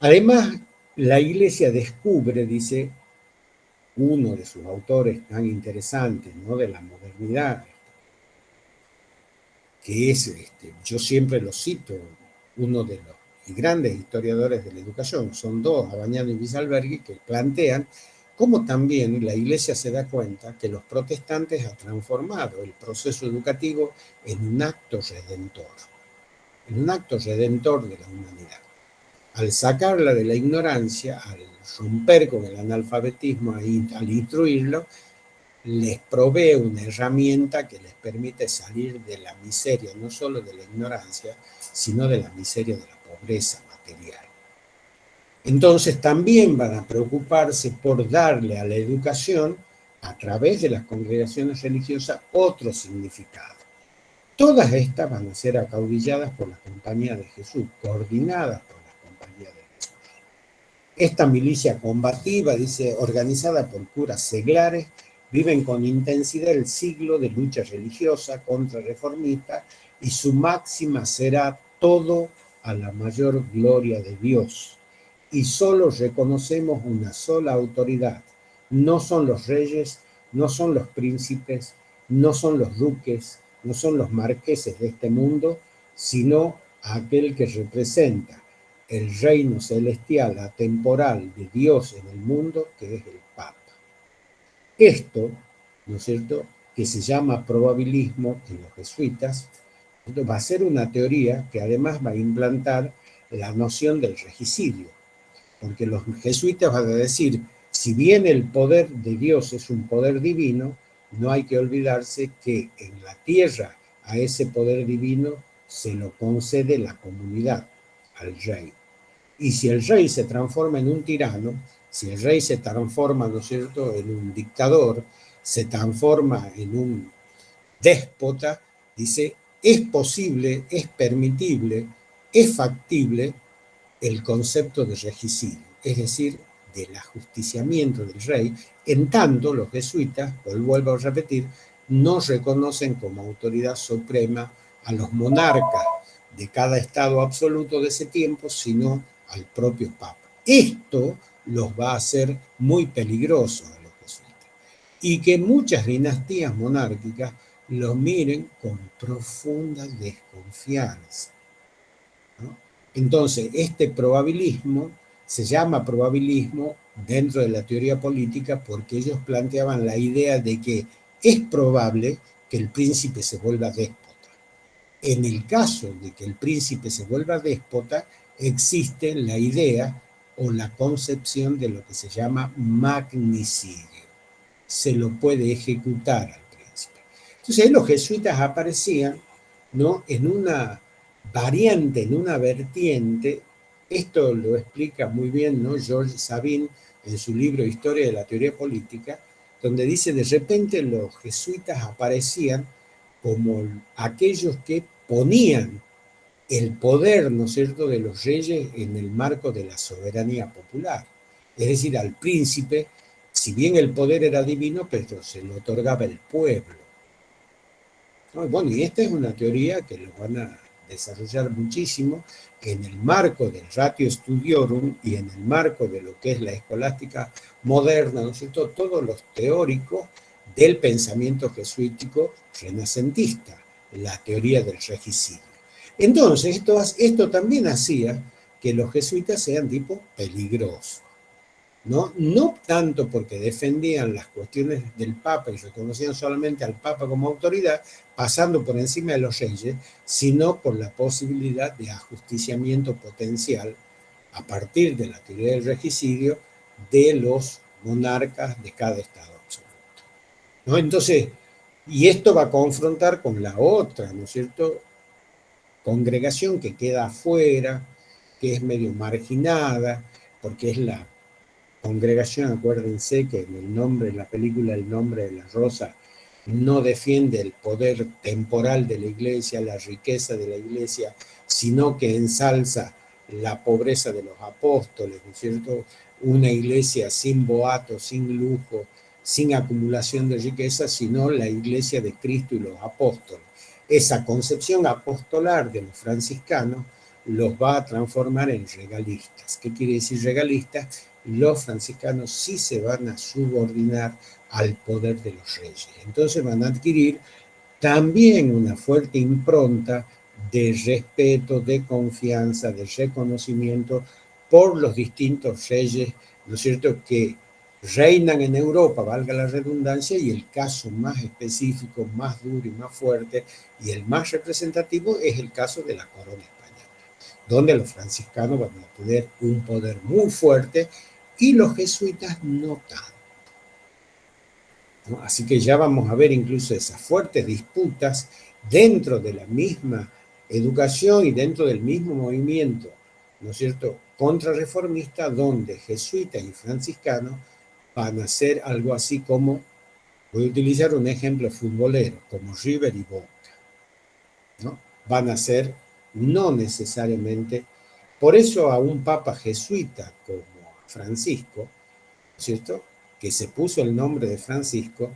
Además, la iglesia descubre, dice uno de sus autores tan interesantes, ¿no?, de la modernidad, que es, yo siempre lo cito, uno de los grandes historiadores de la educación, son dos, Abañado y Wieselberghi, que plantean cómo también la Iglesia se da cuenta que los protestantes han transformado el proceso educativo en un acto redentor de la humanidad. Al sacarla de la ignorancia, al romper con el analfabetismo, al instruirlo, les provee una herramienta que les permite salir de la miseria, no solo de la ignorancia, sino de la miseria de la pobreza material. Entonces también van a preocuparse por darle a la educación, a través de las congregaciones religiosas, otro significado. Todas estas van a ser acaudilladas por la Compañía de Jesús, coordinadas por la Compañía de Jesús. Esta milicia combativa, dice, organizada por curas seglares, viven con intensidad el siglo de lucha religiosa contrarreformista y su máxima será todo a la mayor gloria de Dios. Y solo reconocemos una sola autoridad. No son los reyes, no son los príncipes, no son los duques, no son los marqueses de este mundo, sino aquel que representa el reino celestial, atemporal de Dios en el mundo, que es el Papa. Esto, ¿no es cierto?, que se llama probabilismo en los jesuitas, va a ser una teoría que además va a implantar la noción del regicidio, porque los jesuitas van a decir, si bien el poder de Dios es un poder divino, no hay que olvidarse que en la tierra a ese poder divino se lo concede la comunidad, al rey. Y si el rey se transforma en un tirano, si el rey se transforma, ¿no es cierto?, en un dictador, se transforma en un déspota, dice, es posible, es permitible, es factible el concepto de regicidio, es decir, del ajusticiamiento del rey, en tanto los jesuitas, vuelvo a repetir, no reconocen como autoridad suprema a los monarcas de cada estado absoluto de ese tiempo, sino al propio Papa. Esto los va a hacer muy peligrosos a los jesuitas. Y que muchas dinastías monárquicas los miren con profunda desconfianza, ¿no? Entonces, este probabilismo se llama probabilismo dentro de la teoría política porque ellos planteaban la idea de que es probable que el príncipe se vuelva déspota. En el caso de que el príncipe se vuelva déspota, existe la idea o la concepción de lo que se llama magnicidio. Se lo puede ejecutar al príncipe. Entonces los jesuitas aparecían, ¿no?, en una variante, en una vertiente. Esto lo explica muy bien, ¿no?, George Sabin en su libro Historia de la Teoría Política, donde dice, de repente los jesuitas aparecían como aquellos que ponían el poder, ¿no es cierto?, de los reyes en el marco de la soberanía popular. Es decir, al príncipe, si bien el poder era divino, pero se lo otorgaba el pueblo, ¿no? Bueno, y esta es una teoría que lo van a desarrollar muchísimo en el marco del Ratio Studiorum y en el marco de lo que es la escolástica moderna, ¿no es cierto?, todos los teóricos del pensamiento jesuítico renacentista, la teoría del regicidio. Entonces, esto también hacía que los jesuitas sean tipo peligrosos, ¿no? No tanto porque defendían las cuestiones del Papa y reconocían solamente al Papa como autoridad, pasando por encima de los reyes, sino por la posibilidad de ajusticiamiento potencial a partir de la teoría del regicidio de los monarcas de cada estado absoluto, ¿no? Entonces, y esto va a confrontar con la otra, ¿no es cierto?, congregación que queda afuera, que es medio marginada, porque es la congregación, acuérdense que en el nombre, en la película El nombre de la rosa, no defiende el poder temporal de la iglesia, la riqueza de la iglesia, sino que ensalza la pobreza de los apóstoles, ¿no es cierto? Una iglesia sin boato, sin lujo, sin acumulación de riqueza, sino la iglesia de Cristo y los apóstoles. Esa concepción apostolar de los franciscanos los va a transformar en regalistas. ¿Qué quiere decir regalistas? Los franciscanos sí se van a subordinar al poder de los reyes. Entonces van a adquirir también una fuerte impronta de respeto, de confianza, de reconocimiento por los distintos reyes, ¿no es cierto?, que reinan en Europa, valga la redundancia, y el caso más específico, más duro y más fuerte, y el más representativo es el caso de la corona española, donde los franciscanos van a tener un poder muy fuerte y los jesuitas no tanto, ¿no? Así que ya vamos a ver incluso esas fuertes disputas dentro de la misma educación y dentro del mismo movimiento ¿no es cierto?, contrarreformista, donde jesuitas y franciscanos van a ser algo así como, voy a utilizar un ejemplo futbolero, como River y Boca, ¿no? Van a ser no necesariamente, por eso a un papa jesuita como Francisco, ¿cierto?, que se puso el nombre de Francisco,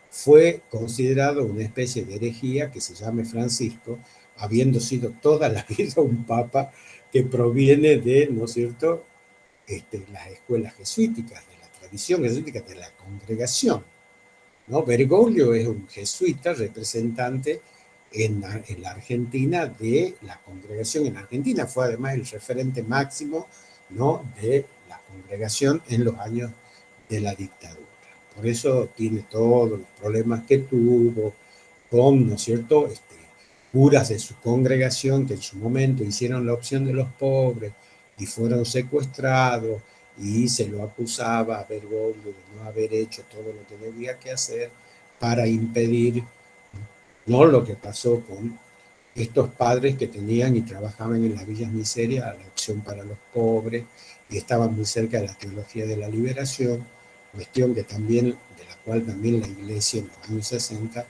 fue considerado una especie de herejía que se llame Francisco, habiendo sido toda la vida un papa que proviene de, ¿no es cierto?, las escuelas jesuíticas, de la tradición jesuítica, de la congregación, ¿no? Bergoglio es un jesuita representante en la Argentina de la congregación en Argentina, fue además el referente máximo, ¿no?, de la congregación en los años de la dictadura. Por eso tiene todos los problemas que tuvo con, ¿no es cierto?, curas de su congregación que en su momento hicieron la opción de los pobres y fueron secuestrados, y se lo acusaba a Bergoglio de no haber hecho todo lo que debía que hacer para impedir, no lo que pasó con estos padres que tenían y trabajaban en las villas miserias, la opción para los pobres, y estaban muy cerca de la teología de la liberación, cuestión que también, de la cual también la Iglesia en los años 60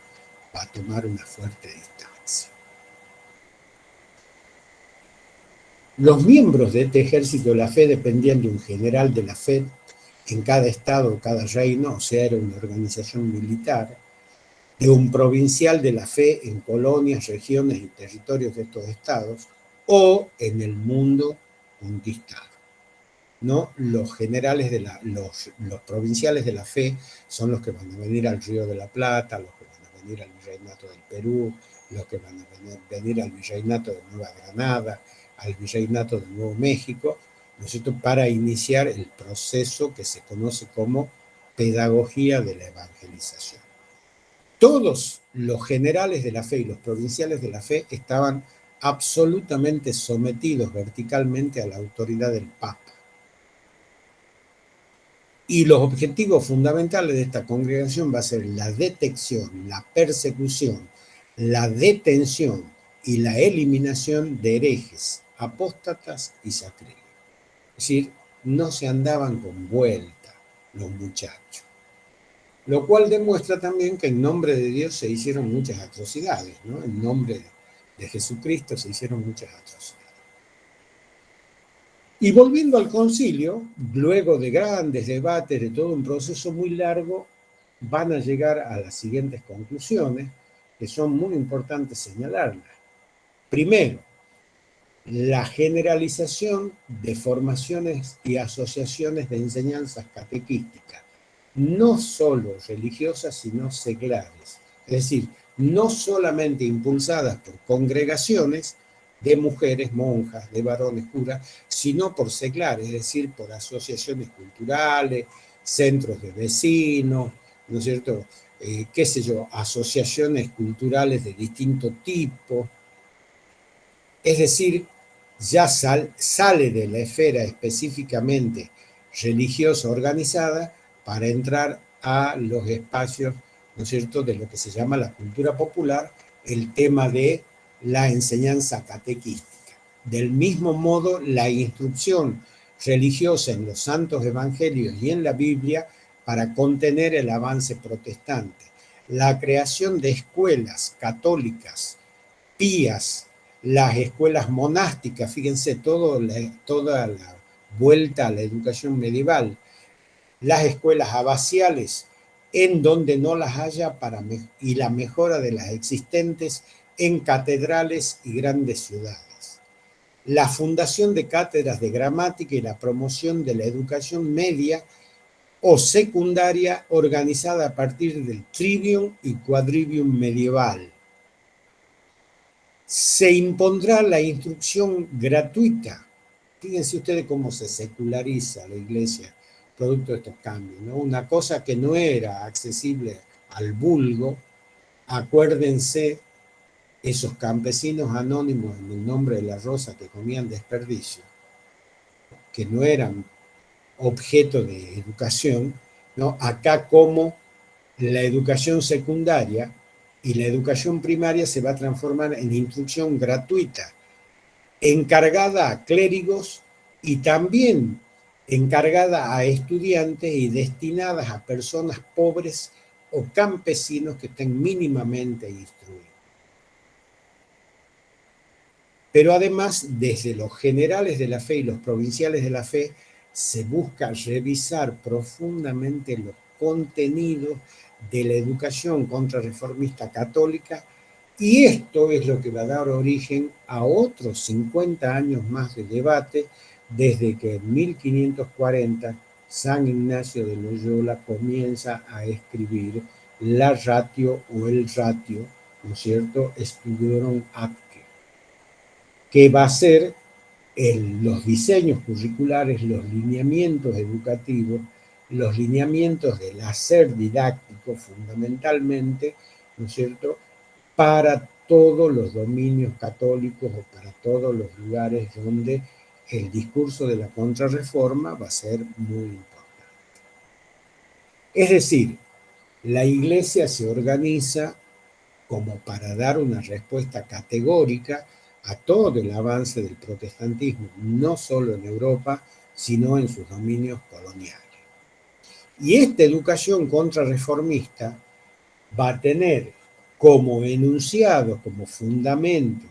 va a tomar una fuerte distancia. Los miembros de este ejército de la fe dependían de un general de la fe en cada estado o cada reino, o sea, era una organización militar, de un provincial de la fe en colonias, regiones y territorios de estos estados, o en el mundo conquistado, ¿no? Los generales los provinciales de la fe son los que van a venir al Río de la Plata, los que van a venir al Virreinato del Perú, los que van a venir al Virreinato de Nueva Granada, al Virreinato de Nuevo México, ¿no es cierto?, para iniciar el proceso que se conoce como pedagogía de la evangelización. Todos los generales de la fe y los provinciales de la fe estaban absolutamente sometidos verticalmente a la autoridad del Papa. Y los objetivos fundamentales de esta congregación va a ser la detección, la persecución, la detención y la eliminación de herejes, apóstatas y sacrílegos. Es decir, no se andaban con vuelta los muchachos. Lo cual demuestra también que en nombre de Dios se hicieron muchas atrocidades, ¿no? En nombre de Jesucristo se hicieron muchas atrocidades. Y volviendo al concilio, luego de grandes debates, de todo un proceso muy largo, van a llegar a las siguientes conclusiones, que son muy importantes señalarlas. Primero, la generalización de formaciones y asociaciones de enseñanzas catequísticas, no solo religiosas, sino seculares. Es decir, no solamente impulsadas por congregaciones de mujeres, monjas, de varones, curas, sino por seclares, es decir, por asociaciones culturales, centros de vecinos, ¿no es cierto?, qué sé yo, asociaciones culturales de distinto tipo. Es decir, ya sale de la esfera específicamente religiosa organizada para entrar a los espacios, ¿no es cierto?, de lo que se llama la cultura popular, el tema de la enseñanza catequística. Del mismo modo, la instrucción religiosa en los santos evangelios y en la Biblia para contener el avance protestante. La creación de escuelas católicas, pías, las escuelas monásticas, fíjense, toda la vuelta a la educación medieval, las escuelas abaciales, en donde no las haya, y la mejora de las existentes en catedrales y grandes ciudades. La fundación de cátedras de gramática y la promoción de la educación media o secundaria organizada a partir del trivium y quadrivium medieval. Se impondrá la instrucción gratuita. Fíjense ustedes cómo se seculariza la iglesia producto de estos cambios, ¿no? Una cosa que no era accesible al vulgo, acuérdense esos campesinos anónimos en el nombre de la rosa que comían desperdicio, que no eran objeto de educación, ¿no? Acá como la educación secundaria y la educación primaria se va a transformar en instrucción gratuita, encargada a clérigos y también encargada a estudiantes y destinadas a personas pobres o campesinos que estén mínimamente instruidos. Pero además, desde los generales de la fe y los provinciales de la fe, se busca revisar profundamente los contenidos de la educación contrarreformista católica, y esto es lo que va a dar origen a otros 50 años más de debate, desde que en 1540 San Ignacio de Loyola comienza a escribir la ratio o el ratio, ¿no es cierto?, Studiorum Atque, que va a ser los diseños curriculares, los lineamientos educativos, los lineamientos del hacer didáctico fundamentalmente, ¿no es cierto?, para todos los dominios católicos o para todos los lugares donde el discurso de la contrarreforma va a ser muy importante. Es decir, la Iglesia se organiza como para dar una respuesta categórica a todo el avance del protestantismo, no solo en Europa, sino en sus dominios coloniales. Y esta educación contrarreformista va a tener como enunciado, como fundamento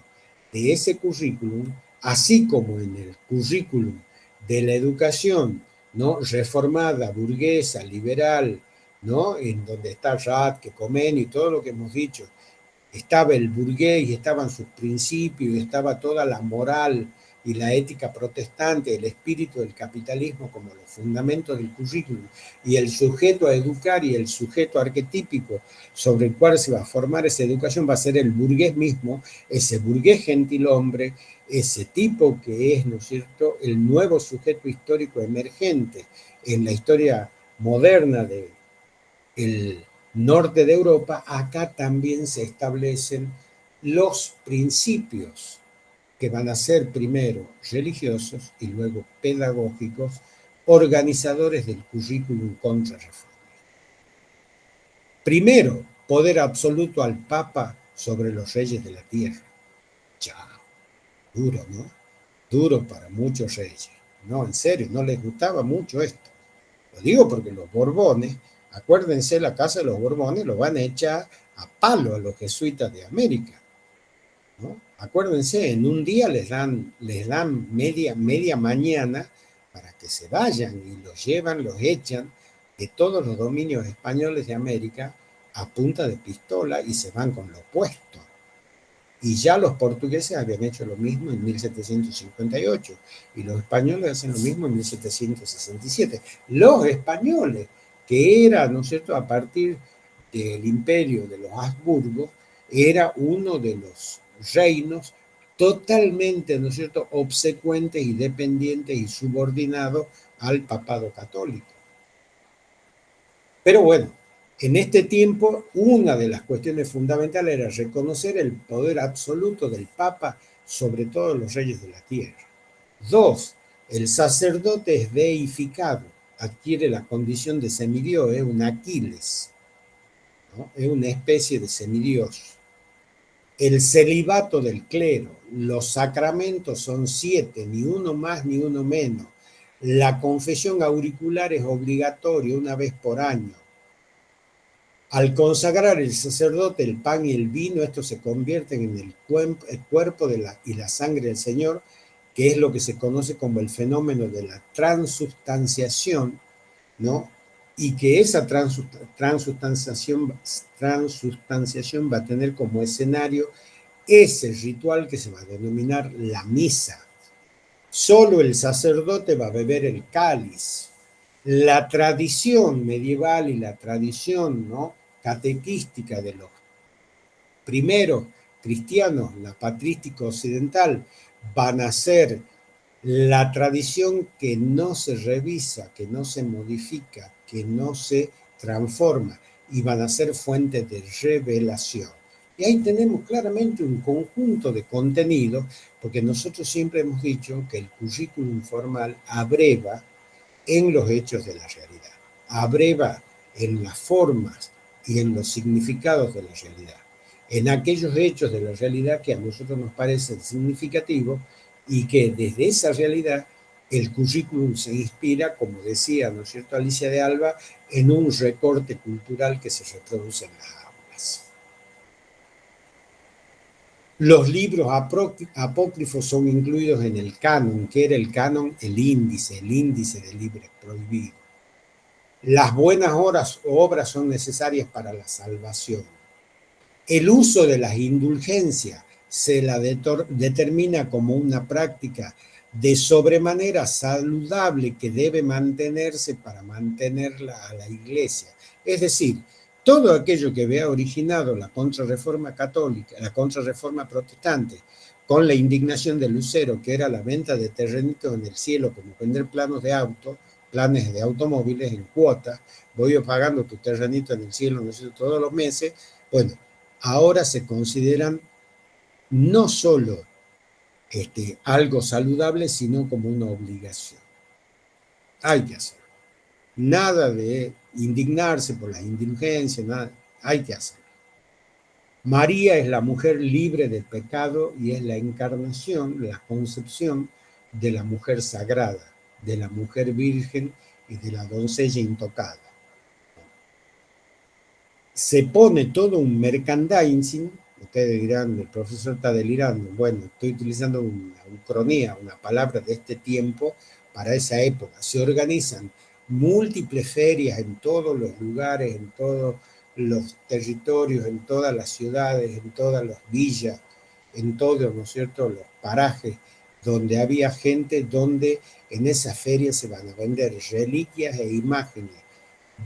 de ese currículum, así como en el currículum de la educación, ¿no?, reformada, burguesa, liberal, ¿no?, en donde está Ratke, Comeni y todo lo que hemos dicho, estaba el burgués y estaban sus principios, y estaba toda la moral y la ética protestante, el espíritu del capitalismo como los fundamentos del currículum, y el sujeto a educar y el sujeto arquetípico sobre el cual se va a formar esa educación va a ser el burgués mismo, ese burgués gentilhombre, ese tipo que es, ¿no es cierto?, el nuevo sujeto histórico emergente en la historia moderna del norte de Europa. Acá también se establecen los principios que van a ser primero religiosos y luego pedagógicos, organizadores del currículum contrarreformista. Primero, poder absoluto al Papa sobre los reyes de la tierra. Chao, duro, ¿no? Duro para muchos reyes. No, en serio, no les gustaba mucho esto. Lo digo porque los Borbones, acuérdense, la casa de los Borbones lo van a echar a palo a los jesuitas de América, ¿no? Acuérdense, en un día les dan media mañana para que se vayan y los llevan, los echan de todos los dominios españoles de América a punta de pistola y se van con lo opuesto. Y ya los portugueses habían hecho lo mismo en 1758 y los españoles hacen lo mismo en 1767. Los españoles, que era, ¿no es cierto?, a partir del imperio de los Habsburgo, era uno de los reinos totalmente, ¿no es cierto?, obsecuentes y dependientes y subordinados al papado católico. Pero bueno, en este tiempo, una de las cuestiones fundamentales era reconocer el poder absoluto del Papa sobre todos los reyes de la tierra. Dos, el sacerdote es deificado, adquiere la condición de semidios, es un Aquiles, ¿no?, es una especie de semidios. El celibato del clero, los sacramentos son 7, ni uno más ni uno menos. La confesión auricular es obligatoria una vez por año. Al consagrar el sacerdote el pan y el vino, estos se convierten en el cuerpo y la sangre del Señor, que es lo que se conoce como el fenómeno de la transubstanciación, ¿no? Y que esa transubstanciación va a tener como escenario ese ritual que se va a denominar la misa. Solo el sacerdote va a beber el cáliz. La tradición medieval y la tradición, ¿no?, catequística de los primeros cristianos, la patrística occidental, van a ser la tradición que no se revisa, que no se modifica, que no se transforma, y van a ser fuentes de revelación. Y ahí tenemos claramente un conjunto de contenidos, porque nosotros siempre hemos dicho que el currículum formal abreva en los hechos de la realidad, abreva en las formas y en los significados de la realidad, en aquellos hechos de la realidad que a nosotros nos parecen significativos y que desde esa realidad El currículum se inspira, como decía, ¿no es cierto?, Alicia de Alba, en un recorte cultural que se reproduce en las aulas. Los libros apócrifos son incluidos en el canon. ¿Qué era el canon? El índice de libros prohibidos. Las buenas obras son necesarias para la salvación. El uso de las indulgencias se la determina como una práctica de sobremanera saludable que debe mantenerse para mantenerla a la Iglesia. Es decir, todo aquello que había originado la contrarreforma católica, la contrarreforma protestante, con la indignación de Lucero, que era la venta de terrenitos en el cielo, como vender planes de automóviles en cuotas, voy pagando tu terrenito en el cielo, no sé, todos los meses. Bueno, ahora se consideran no solo algo saludable, sino como una obligación. Hay que hacerlo. Nada de indignarse por las indulgencias, nada, hay que hacerlo. María es la mujer libre del pecado y es la encarnación, la concepción de la mujer sagrada, de la mujer virgen y de la doncella intocada. Se pone todo un merchandising. Ustedes dirán, el profesor está delirando. Bueno, estoy utilizando una ucronía, una palabra de este tiempo para esa época. Se organizan múltiples ferias en todos los lugares, en todos los territorios, en todas las ciudades, en todas las villas, en todos, ¿no es cierto?, los parajes donde había gente, donde en esas ferias se van a vender reliquias e imágenes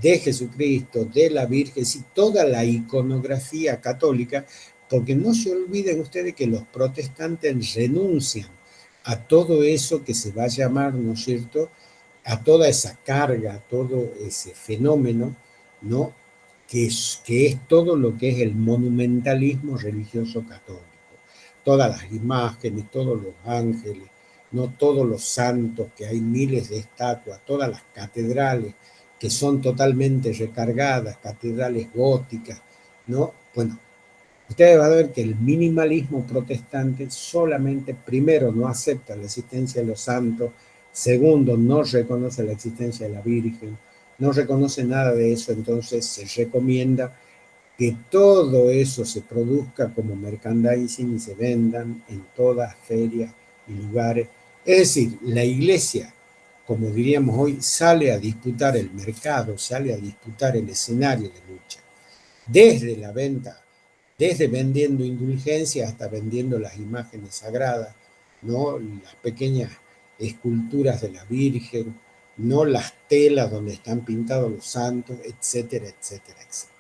de Jesucristo, de la Virgen, y toda la iconografía católica, porque no se olviden ustedes que los protestantes renuncian a todo eso que se va a llamar, ¿no es cierto?, a toda esa carga, a todo ese fenómeno, ¿no?, que es todo lo que es el monumentalismo religioso católico. Todas las imágenes, todos los ángeles, no todos los santos, que hay miles de estatuas, todas las catedrales que son totalmente recargadas, catedrales góticas, ¿no? Bueno, ustedes van a ver que el minimalismo protestante solamente, primero, no acepta la existencia de los santos, segundo, no reconoce la existencia de la Virgen, no reconoce nada de eso, entonces se recomienda que todo eso se produzca como merchandising y se vendan en todas ferias y lugares. Es decir, la iglesia, como diríamos hoy, sale a disputar el mercado, sale a disputar el escenario de lucha. Desde la venta, desde vendiendo indulgencias hasta vendiendo las imágenes sagradas, ¿no?, las pequeñas esculturas de la Virgen, no las telas donde están pintados los santos, etcétera, etcétera, etcétera.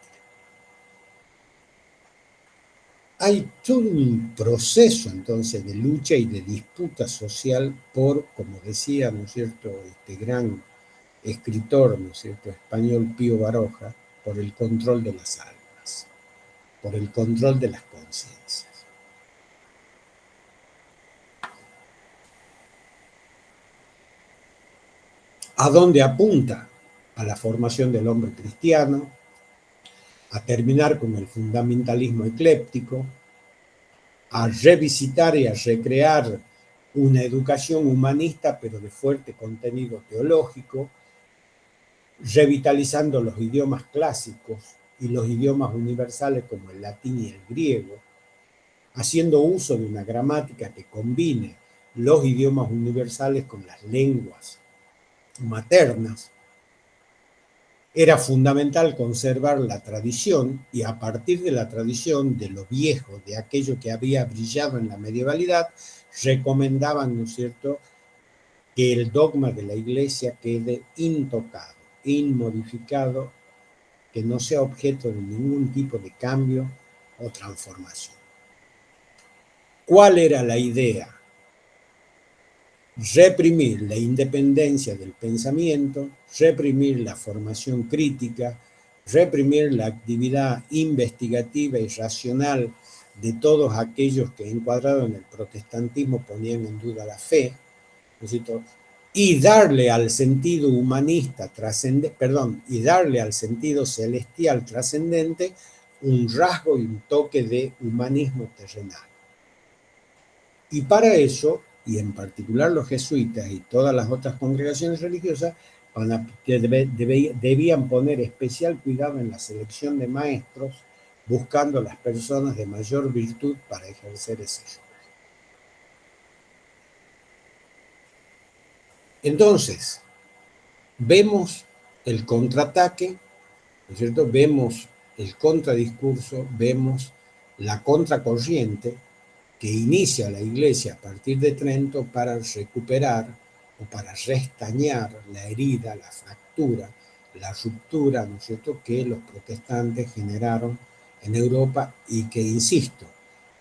Hay todo un proceso entonces de lucha y de disputa social por, como decía, ¿no es cierto?, este gran escritor, ¿no es cierto?, español Pío Baroja, por el control de las almas, por el control de las conciencias. ¿A dónde apunta? A la formación del hombre cristiano, a terminar con el fundamentalismo ecléptico, a revisitar y a recrear una educación humanista, pero de fuerte contenido teológico, revitalizando los idiomas clásicos y los idiomas universales como el latín y el griego, haciendo uso de una gramática que combine los idiomas universales con las lenguas maternas. Era fundamental conservar la tradición y a partir de la tradición, de lo viejo, de aquello que había brillado en la medievalidad, recomendaban, ¿no es cierto?, que el dogma de la Iglesia quede intocado, inmodificado, que no sea objeto de ningún tipo de cambio o transformación. ¿Cuál era la idea? Reprimir la independencia del pensamiento, reprimir la formación crítica, reprimir la actividad investigativa y racional de todos aquellos que encuadrados en el protestantismo ponían en duda la fe, ¿no es cierto?, y darle al sentido humanista y darle al sentido celestial trascendente un rasgo y un toque de humanismo terrenal. Y para eso y en particular los jesuitas y todas las otras congregaciones religiosas, debían poner especial cuidado en la selección de maestros, buscando las personas de mayor virtud para ejercer ese rol. Entonces, vemos el contraataque, ¿no es cierto? Vemos el contradiscurso, vemos la contracorriente que inicia la Iglesia a partir de Trento para recuperar o para restañar la herida, la fractura, la ruptura, ¿no es cierto?, que los protestantes generaron en Europa y que, insisto,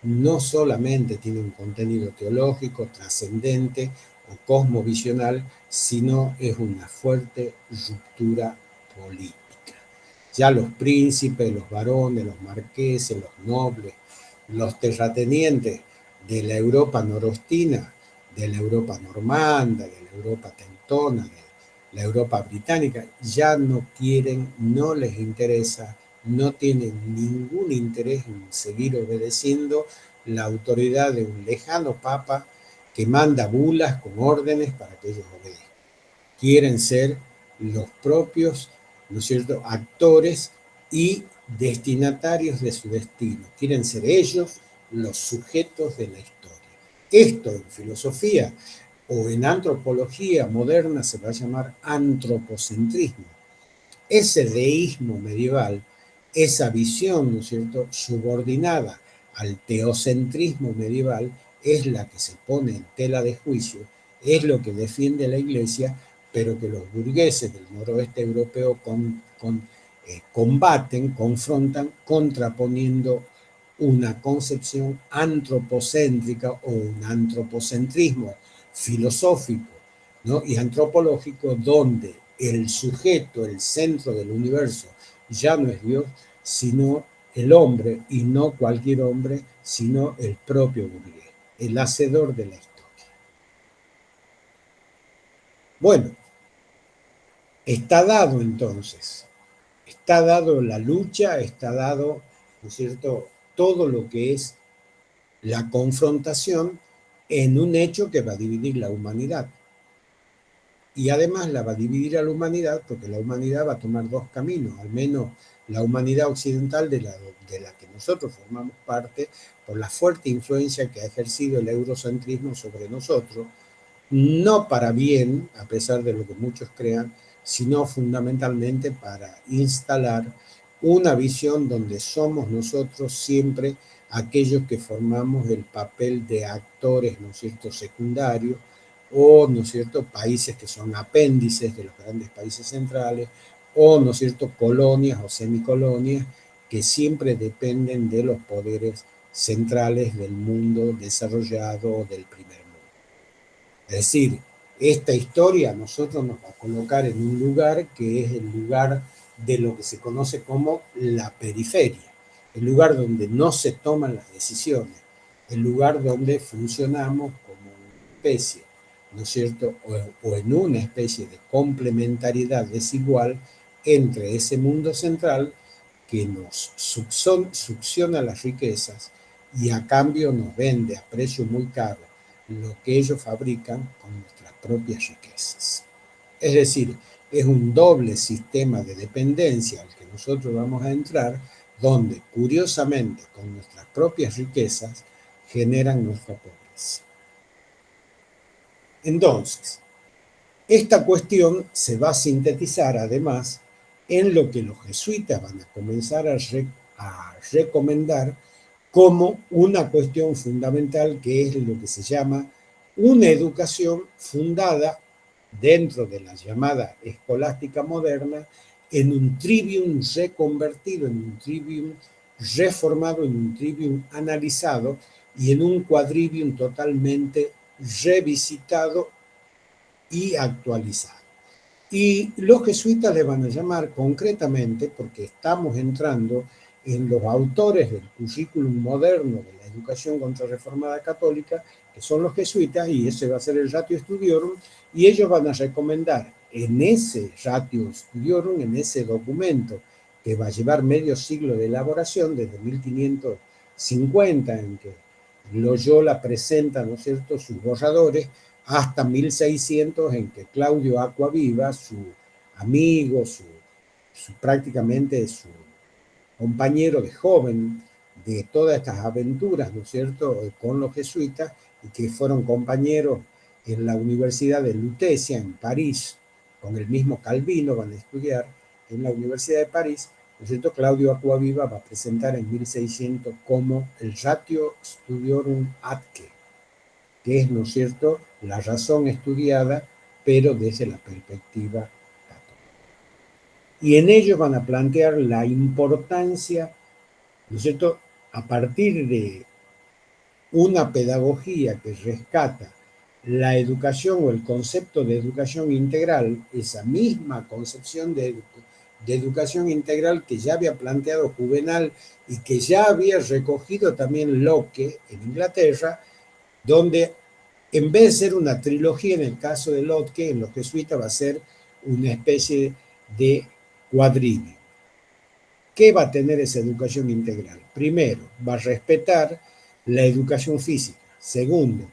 no solamente tiene un contenido teológico trascendente o cosmovisional, sino es una fuerte ruptura política. Ya los príncipes, los varones, los marqueses, los nobles, los terratenientes de la Europa norostina, de la Europa normanda, de la Europa teutona, de la Europa británica, ya no quieren, no les interesa, no tienen ningún interés en seguir obedeciendo la autoridad de un lejano papa que manda bulas con órdenes para que ellos obedezcan. Quieren ser los propios, ¿no es cierto?, actores y destinatarios de su destino. Quieren ser ellos los sujetos de la historia. Esto en filosofía o en antropología moderna se va a llamar antropocentrismo. Ese deísmo medieval, esa visión, ¿no es cierto?, subordinada al teocentrismo medieval, es la que se pone en tela de juicio, es lo que defiende la Iglesia, pero que los burgueses del noroeste europeo combaten, confrontan, contraponiendo una concepción antropocéntrica o un antropocentrismo filosófico, ¿no?, y antropológico, donde el sujeto, el centro del universo, ya no es Dios, sino el hombre, y no cualquier hombre, sino el propio burgués, el hacedor de la historia. Bueno, está dado entonces, está dado la lucha, está dado, ¿no es cierto?, todo lo que es la confrontación en un hecho que va a dividir la humanidad. Y además la va a dividir a la humanidad porque la humanidad va a tomar dos caminos, al menos la humanidad occidental de la que nosotros formamos parte, por la fuerte influencia que ha ejercido el eurocentrismo sobre nosotros, no para bien, a pesar de lo que muchos crean, sino fundamentalmente para instalar una visión donde somos nosotros siempre aquellos que formamos el papel de actores, ¿no es cierto?, secundarios, o, ¿no es cierto?, países que son apéndices de los grandes países centrales, o, ¿no es cierto?, colonias o semicolonias que siempre dependen de los poderes centrales del mundo desarrollado del primer mundo. Es decir, esta historia a nosotros nos va a colocar en un lugar que es el lugar de lo que se conoce como la periferia, el lugar donde no se toman las decisiones, el lugar donde funcionamos como una especie, ¿no es cierto?, o en una especie de complementariedad desigual entre ese mundo central que nos succiona las riquezas y a cambio nos vende a precio muy caro lo que ellos fabrican con nuestras propias riquezas. Es decir, es un doble sistema de dependencia al que nosotros vamos a entrar, donde curiosamente con nuestras propias riquezas generan nuestra pobreza. Entonces, esta cuestión se va a sintetizar además en lo que los jesuitas van a comenzar a recomendar como una cuestión fundamental, que es lo que se llama una educación fundada dentro de la llamada escolástica moderna en un trivium reconvertido, en un trivium reformado, en un trivium analizado y en un quadrivium totalmente revisitado y actualizado. Y los jesuitas le van a llamar concretamente, porque estamos entrando en los autores del currículum moderno de la educación contrarreformada católica, que son los jesuitas, y ese va a ser el Ratio Studiorum, y ellos van a recomendar en ese Ratio Studiorum, en ese documento que va a llevar medio siglo de elaboración, desde 1550, en que Loyola presenta, ¿no es cierto?, sus borradores hasta 1600, en que Claudio Acquaviva, su amigo, prácticamente su compañero de joven de todas estas aventuras, ¿no es cierto?, con los jesuitas, y que fueron compañeros en la Universidad de Lutecia, en París, con el mismo Calvino, van a estudiar en la Universidad de París, ¿no es cierto? Claudio Acquaviva va a presentar en 1600 como el Ratio Studiorum Atque, que es, ¿no es cierto?, la razón estudiada, pero desde la perspectiva católica. Y en ello van a plantear la importancia, ¿no es cierto?, a partir de una pedagogía que rescata la educación o el concepto de educación integral, esa misma concepción de educación integral que ya había planteado Juvenal y que ya había recogido también Locke en Inglaterra, donde en vez de ser una trilogía en el caso de Locke, en los jesuitas va a ser una especie de cuadríneo. ¿Qué va a tener esa educación integral? Primero, va a respetar la educación física. Segundo,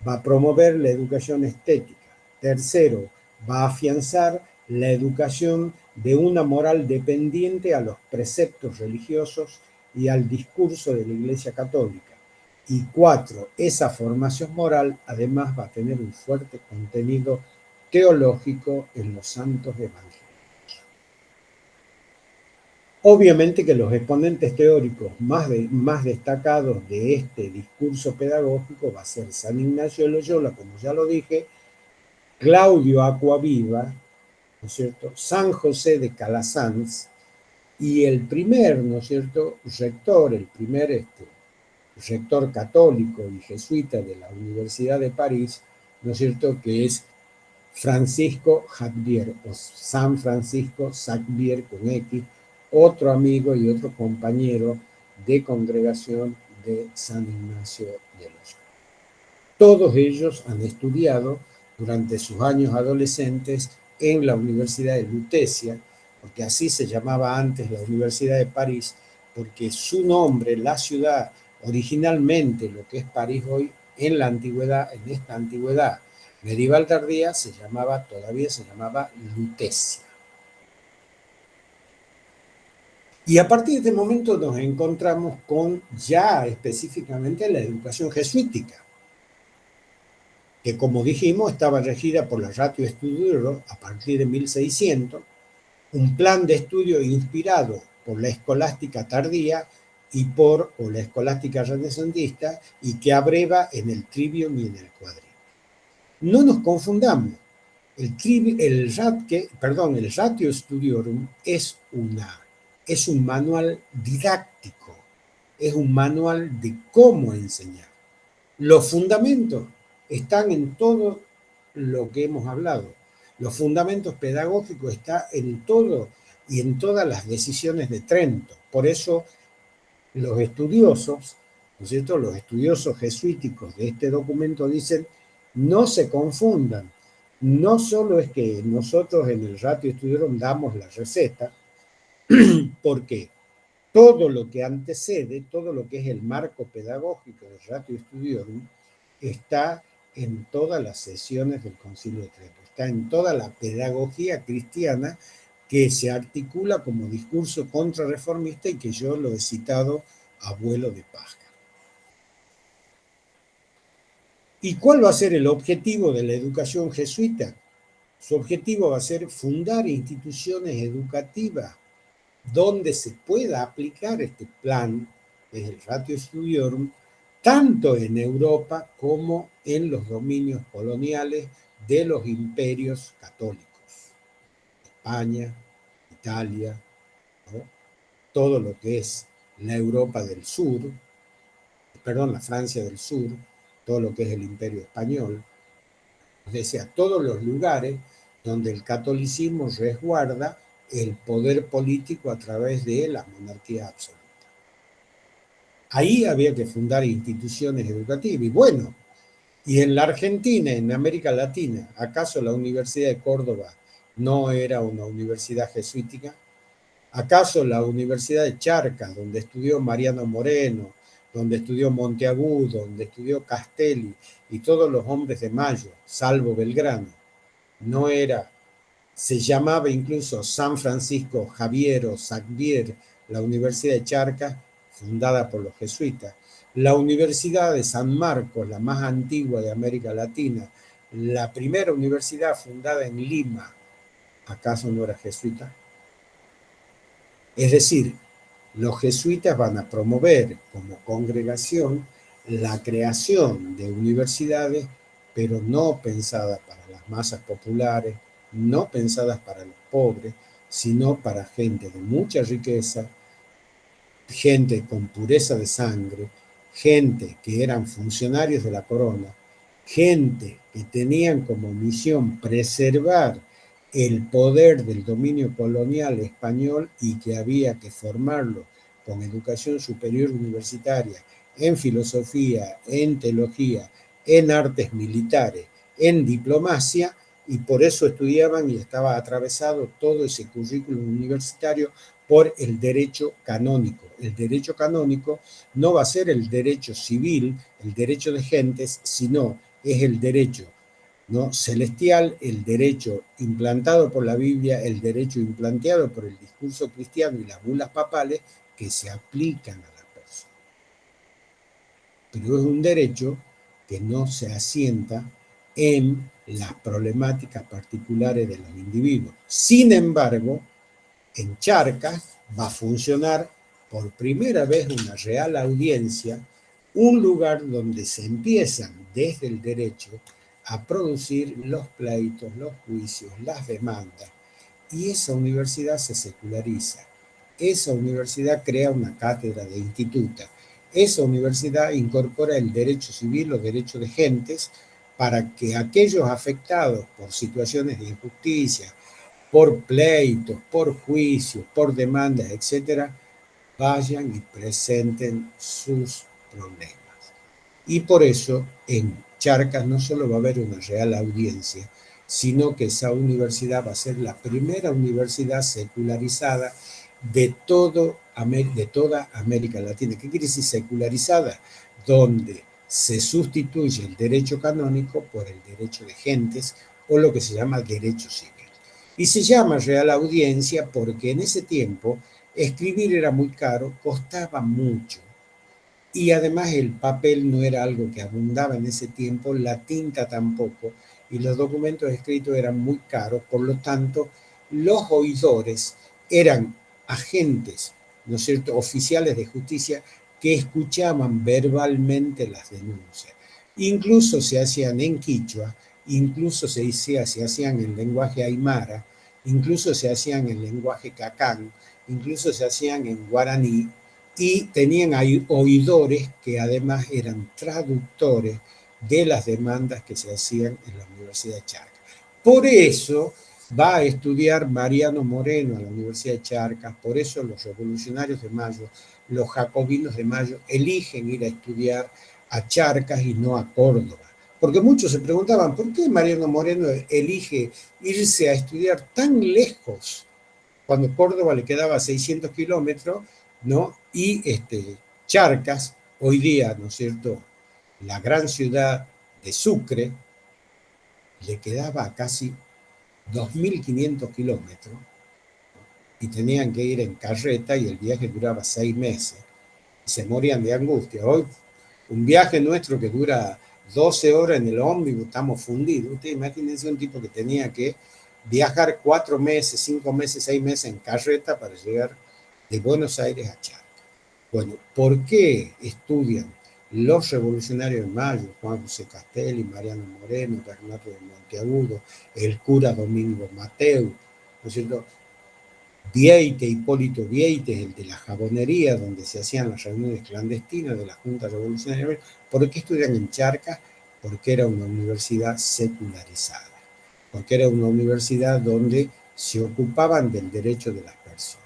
va a promover la educación estética. Tercero, va a afianzar la educación de una moral dependiente a los preceptos religiosos y al discurso de la Iglesia Católica. Y cuatro, esa formación moral además va a tener un fuerte contenido teológico en los santos evangelios. Obviamente que los exponentes teóricos más destacados de este discurso pedagógico va a ser San Ignacio de Loyola, como ya lo dije, Claudio Acquaviva, ¿no es cierto?, San José de Calasanz, y el primer, ¿no es cierto?, rector, el primer rector católico y jesuita de la Universidad de París, ¿no es cierto?, que es Francisco Xavier, o San Francisco Xavier con X, otro amigo y otro compañero de congregación de San Ignacio de Loyola. Todos ellos han estudiado durante sus años adolescentes en la Universidad de Lutecia, porque así se llamaba antes la Universidad de París, porque su nombre, la ciudad, originalmente lo que es París hoy, en la antigüedad, en esta antigüedad medieval tardía, todavía se llamaba Lutecia. Y a partir de este momento nos encontramos con ya específicamente la educación jesuítica, que como dijimos estaba regida por la Ratio Studiorum a partir de 1600, un plan de estudio inspirado por la escolástica tardía o la escolástica renacentista, y que abreva en el trivium y en el quadrivium. No nos confundamos, el Ratio Studiorum es un manual didáctico, es un manual de cómo enseñar. Los fundamentos están en todo lo que hemos hablado. Los fundamentos pedagógicos están en todo y en todas las decisiones de Trento. Por eso los estudiosos, ¿no es cierto?, los estudiosos jesuíticos de este documento dicen: no se confundan. No solo es que nosotros en el Ratio Studiorum damos la receta, porque todo lo que antecede, todo lo que es el marco pedagógico del Ratio Studiorum, está en todas las sesiones del Concilio de Trento, está en toda la pedagogía cristiana que se articula como discurso contrarreformista y que yo lo he citado a vuelo de pájaro. ¿Y cuál va a ser el objetivo de la educación jesuita? Su objetivo va a ser fundar instituciones educativas donde se pueda aplicar este plan, que es el Ratio Studiorum, tanto en Europa como en los dominios coloniales de los imperios católicos. España, Italia, ¿no?, todo lo que es la Europa del Sur, la Francia del Sur, todo lo que es el Imperio Español, es decir, todos los lugares donde el catolicismo resguarda el poder político a través de la monarquía absoluta. Ahí había que fundar instituciones educativas. Y bueno, y en la Argentina, en América Latina, ¿acaso la Universidad de Córdoba no era una universidad jesuítica? ¿Acaso la Universidad de Charcas, donde estudió Mariano Moreno, donde estudió Monteagudo, donde estudió Castelli y todos los hombres de Mayo, salvo Belgrano. No era, se llamaba incluso San Francisco Javier o Xavier, la Universidad de Charcas, fundada por los jesuitas. La Universidad de San Marcos, la más antigua de América Latina, la primera universidad fundada en Lima, ¿acaso no era jesuita? Es decir, los jesuitas van a promover como congregación la creación de universidades, pero no pensadas para las masas populares, no pensadas para los pobres, sino para gente de mucha riqueza, gente con pureza de sangre, gente que eran funcionarios de la corona, gente que tenían como misión preservar el poder del dominio colonial español y que había que formarlo con educación superior universitaria en filosofía, en teología, en artes militares, en diplomacia, y por eso estudiaban y estaba atravesado todo ese currículum universitario por el derecho canónico. El derecho canónico no va a ser el derecho civil, el derecho de gentes, sino es el derecho, ¿no?, celestial, el derecho implantado por la Biblia, el derecho implanteado por el discurso cristiano y las bulas papales que se aplican a la persona. Pero es un derecho que no se asienta en las problemáticas particulares de los individuos. Sin embargo, en Charcas va a funcionar por primera vez una real audiencia, un lugar donde se empiezan desde el derecho a producir los pleitos, los juicios, las demandas, y esa universidad se seculariza. Esa universidad crea una cátedra de instituta. Esa universidad incorpora el derecho civil, los derechos de gentes, para que aquellos afectados por situaciones de injusticia, por pleitos, por juicios, por demandas, etcétera, vayan y presenten sus problemas. Y por eso en Charcas no solo va a haber una real audiencia, sino que esa universidad va a ser la primera universidad secularizada de toda América Latina. ¿Qué quiere decir secularizada? Donde se sustituye el derecho canónico por el derecho de gentes o lo que se llama derecho civil. Y se llama real audiencia porque en ese tiempo escribir era muy caro, costaba mucho. Y además el papel no era algo que abundaba en ese tiempo, la tinta tampoco, y los documentos escritos eran muy caros, por lo tanto, los oidores eran agentes, ¿no es cierto?, oficiales de justicia que escuchaban verbalmente las denuncias. Incluso se hacían en quichua, incluso se hacían en lenguaje aymara, incluso se hacían en lenguaje cacán, incluso se hacían en guaraní, y tenían ahí oidores que además eran traductores de las demandas que se hacían en la Universidad de Charcas. Por eso va a estudiar Mariano Moreno a la Universidad de Charcas, por eso los revolucionarios de Mayo, los jacobinos de Mayo, eligen ir a estudiar a Charcas y no a Córdoba. Porque muchos se preguntaban, ¿por qué Mariano Moreno elige irse a estudiar tan lejos cuando Córdoba le quedaba 600 kilómetros, ¿no? Y Charcas, hoy día, ¿no es cierto?, la gran ciudad de Sucre, le quedaba a casi 2.500 kilómetros y tenían que ir en carreta y el viaje duraba 6 meses. Y se morían de angustia. Hoy, un viaje nuestro que dura 12 horas en el ómnibus, estamos fundidos. Ustedes imagínense un tipo que tenía que viajar 4 meses, 5 meses, 6 meses en carreta para llegar de Buenos Aires a Charcas. Bueno, ¿por qué estudian los revolucionarios de Mayo, Juan José Castelli, Mariano Moreno, Bernardo de Monteagudo, el cura Domingo Mateu, ¿no es cierto?, Vieite, Hipólito Vieite, el de la jabonería, donde se hacían las reuniones clandestinas de la Junta Revolucionaria? ¿Por qué estudian en Charcas? Porque era una universidad secularizada, porque era una universidad donde se ocupaban del derecho de las personas.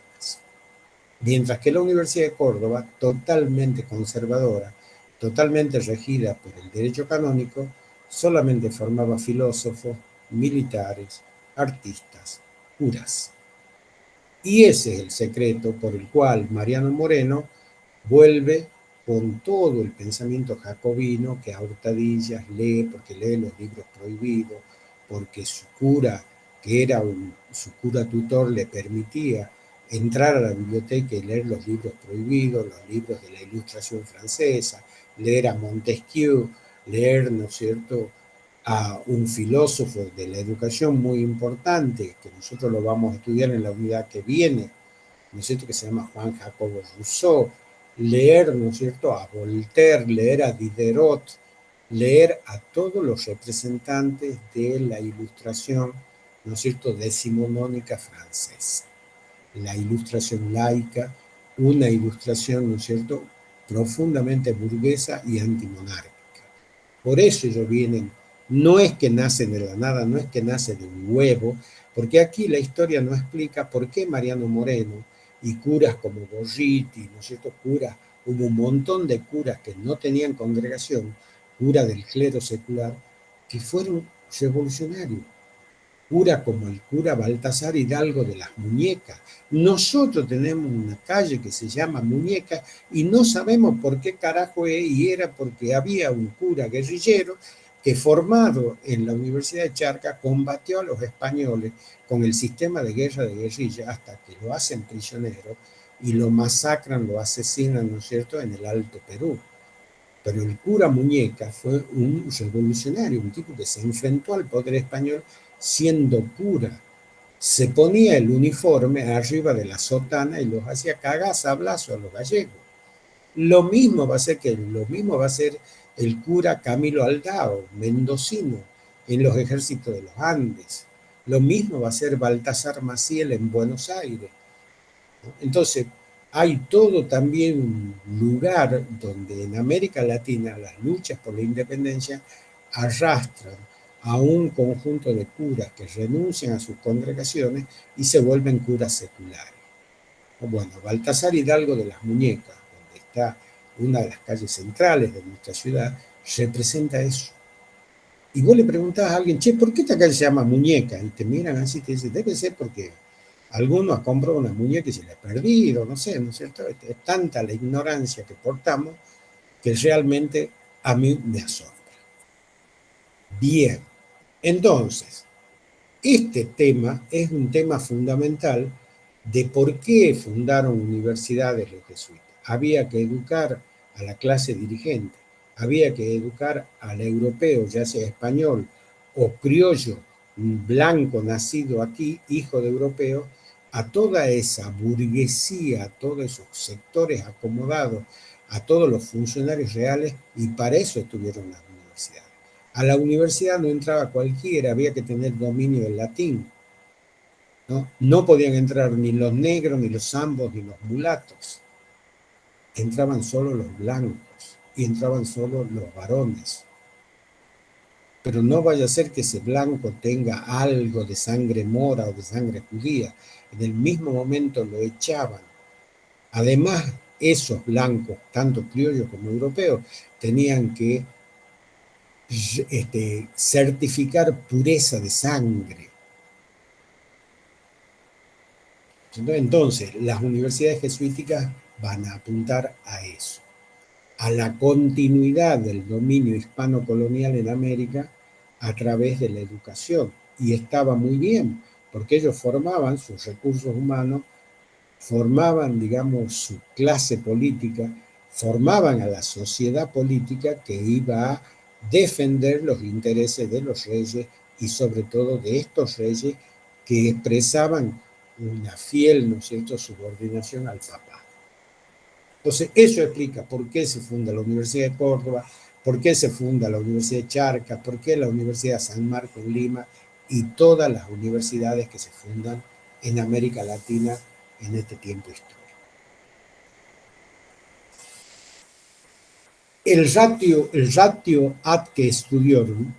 Mientras que la Universidad de Córdoba, totalmente conservadora, totalmente regida por el derecho canónico, solamente formaba filósofos, militares, artistas, curas. Y ese es el secreto por el cual Mariano Moreno vuelve con todo el pensamiento jacobino que a hurtadillas lee, porque lee los libros prohibidos, porque su cura, que era su cura tutor, le permitía entrar a la biblioteca y leer los libros prohibidos, los libros de la Ilustración francesa, leer a Montesquieu, leer, ¿no es cierto?, a un filósofo de la educación muy importante, que nosotros lo vamos a estudiar en la unidad que viene, ¿no es cierto?, que se llama Juan Jacobo Rousseau, leer, ¿no es cierto?, a Voltaire, leer a Diderot, leer a todos los representantes de la ilustración, ¿no es cierto?, decimonónica francesa, la ilustración laica, una ilustración, ¿no es cierto?, profundamente burguesa y antimonárquica. Por eso ellos vienen, no es que nacen de la nada, no es que nace de un huevo, porque aquí la historia no explica por qué Mariano Moreno y curas como Borriti, ¿no es cierto?, curas, hubo un montón de curas que no tenían congregación, curas del clero secular, que fueron revolucionarios, cura como el cura Baltasar Hidalgo de las Muñecas. Nosotros tenemos una calle que se llama Muñeca y no sabemos por qué carajo es, y era porque había un cura guerrillero que, formado en la Universidad de Charcas, combatió a los españoles con el sistema de guerra de guerrilla hasta que lo hacen prisionero y lo masacran, lo asesinan, ¿no es cierto?, en el Alto Perú. Pero el cura Muñeca fue un revolucionario, un tipo que se enfrentó al poder español siendo cura. Se ponía el uniforme arriba de la sotana y los hacía cagar a sablazo a los gallegos. Lo mismo va a ser el cura Camilo Aldao, mendocino, en los ejércitos de los Andes. Lo mismo va a ser Baltasar Maciel en Buenos Aires. Entonces, hay todo también un lugar donde en América Latina las luchas por la independencia arrastran a un conjunto de curas que renuncian a sus congregaciones y se vuelven curas seculares. Bueno, Baltasar Hidalgo de las Muñecas, donde está una de las calles centrales de nuestra ciudad, representa eso. Y vos le preguntás a alguien, che, ¿por qué esta calle se llama Muñeca? Y te miran así y te dicen, debe ser porque alguno ha comprado una muñeca y se la ha perdido, no sé, ¿no es cierto? Es tanta la ignorancia que portamos que realmente a mí me asombra. Bien, entonces, este tema es un tema fundamental de por qué fundaron universidades los jesuitas. Había que educar a la clase dirigente, había que educar al europeo, ya sea español o criollo, blanco nacido aquí, hijo de europeo, a toda esa burguesía, a todos esos sectores acomodados, a todos los funcionarios reales, y para eso estuvieron las universidades. A la universidad no entraba cualquiera, había que tener dominio del latín. No podían entrar ni los negros, ni los zambos, ni los mulatos. Entraban solo los blancos y entraban solo los varones. Pero no vaya a ser que ese blanco tenga algo de sangre mora o de sangre judía. En el mismo momento lo echaban. Además, esos blancos, tanto criollos como europeos, tenían que certificar pureza de sangre. Entonces, las universidades jesuíticas van a apuntar a eso, a la continuidad del dominio hispano-colonial en América a través de la educación. Y estaba muy bien, porque ellos formaban sus recursos humanos, formaban, digamos, su clase política, formaban a la sociedad política que iba a defender los intereses de los reyes y sobre todo de estos reyes que expresaban una fiel, ¿no es cierto?, subordinación al papado. Entonces, eso explica por qué se funda la Universidad de Córdoba, por qué se funda la Universidad de Charcas, por qué la Universidad de San Marcos en Lima y todas las universidades que se fundan en América Latina en este tiempo histórico. El ratio ad studiorum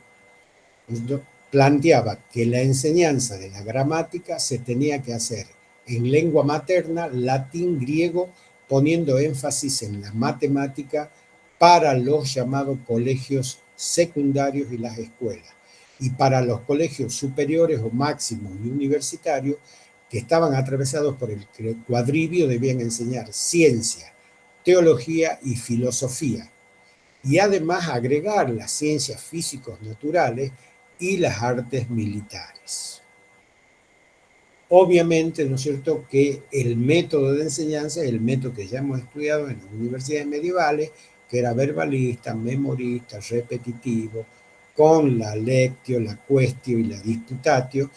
planteaba que la enseñanza de la gramática se tenía que hacer en lengua materna, latín, griego, poniendo énfasis en la matemática para los llamados colegios secundarios y las escuelas. Y para los colegios superiores o máximos y universitarios, que estaban atravesados por el cuadribio, debían enseñar ciencia, teología y filosofía, y además agregar las ciencias físicos naturales y las artes militares. Obviamente, ¿no es cierto?, que el método de enseñanza es el método que ya hemos estudiado en las universidades medievales, que era verbalista, memorista, repetitivo, con la lectio, la quaestio y la disputatio,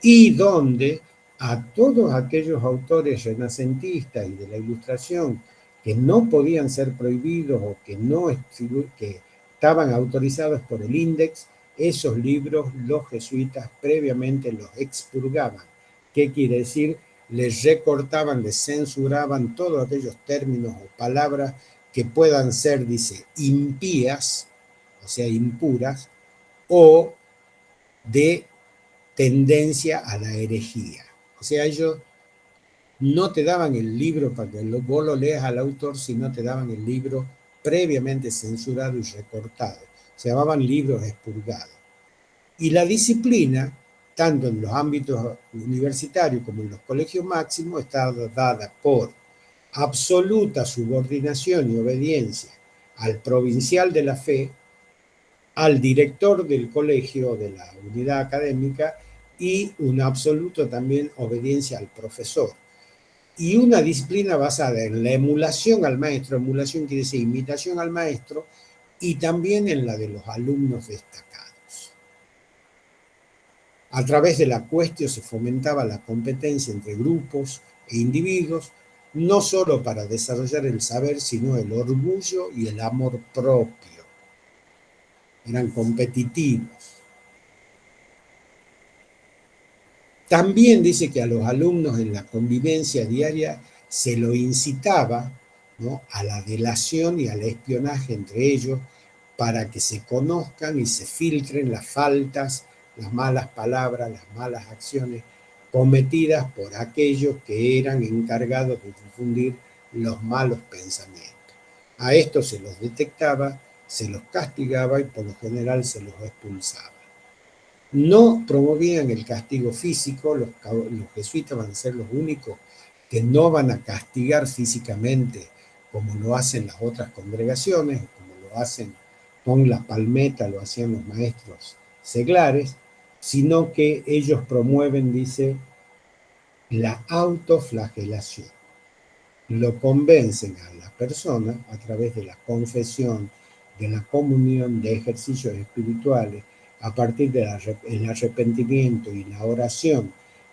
y donde a todos aquellos autores renacentistas y de la Ilustración que no podían ser prohibidos o que, no, que estaban autorizados por el Index, esos libros los jesuitas previamente los expurgaban. ¿Qué quiere decir? Les recortaban, les censuraban todos aquellos términos o palabras que puedan ser, dice, impías, o sea, impuras, o de tendencia a la herejía. O sea, ellos no te daban el libro para que vos lo leas al autor, sino te daban el libro previamente censurado y recortado. Se llamaban libros expurgados. Y la disciplina, tanto en los ámbitos universitarios como en los colegios máximos, está dada por absoluta subordinación y obediencia al provincial de la fe, al director del colegio, de la unidad académica, y una absoluta también obediencia al profesor. Y una disciplina basada en la emulación al maestro, emulación quiere decir imitación al maestro, y también en la de los alumnos destacados. A través de la cuestión se fomentaba la competencia entre grupos e individuos, no solo para desarrollar el saber, sino el orgullo y el amor propio. Eran competitivos. También dice que a los alumnos en la convivencia diaria se lo incitaba, ¿no?, a la delación y al espionaje entre ellos para que se conozcan y se filtren las faltas, las malas palabras, las malas acciones cometidas por aquellos que eran encargados de difundir los malos pensamientos. A estos se los detectaba, se los castigaba y por lo general se los expulsaba. No promovían el castigo físico, los jesuitas van a ser los únicos que no van a castigar físicamente como lo hacen las otras congregaciones, como lo hacen con la palmeta, lo hacían los maestros seglares, sino que ellos promueven, dice, la autoflagelación. Lo convencen a la persona a través de la confesión, de la comunión, de ejercicios espirituales, a partir del arrepentimiento y la oración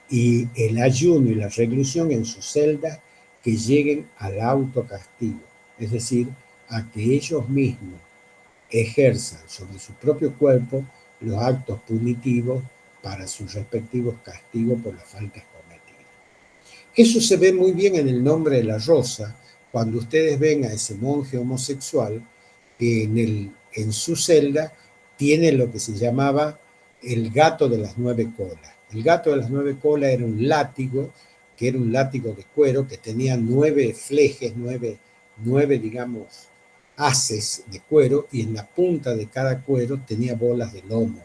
y el ayuno y la reclusión en su celda, que lleguen al autocastigo, es decir, a que ellos mismos ejerzan sobre su propio cuerpo los actos punitivos para sus respectivos castigos por las faltas cometidas. Eso se ve muy bien en El nombre de la rosa, cuando ustedes ven a ese monje homosexual que en su celda tiene lo que se llamaba el gato de las 9 colas. El gato de las 9 colas era un látigo, que era un látigo de cuero, que tenía 9 flejes, nueve, digamos, haces de cuero, y en la punta de cada cuero tenía bolas de lomo,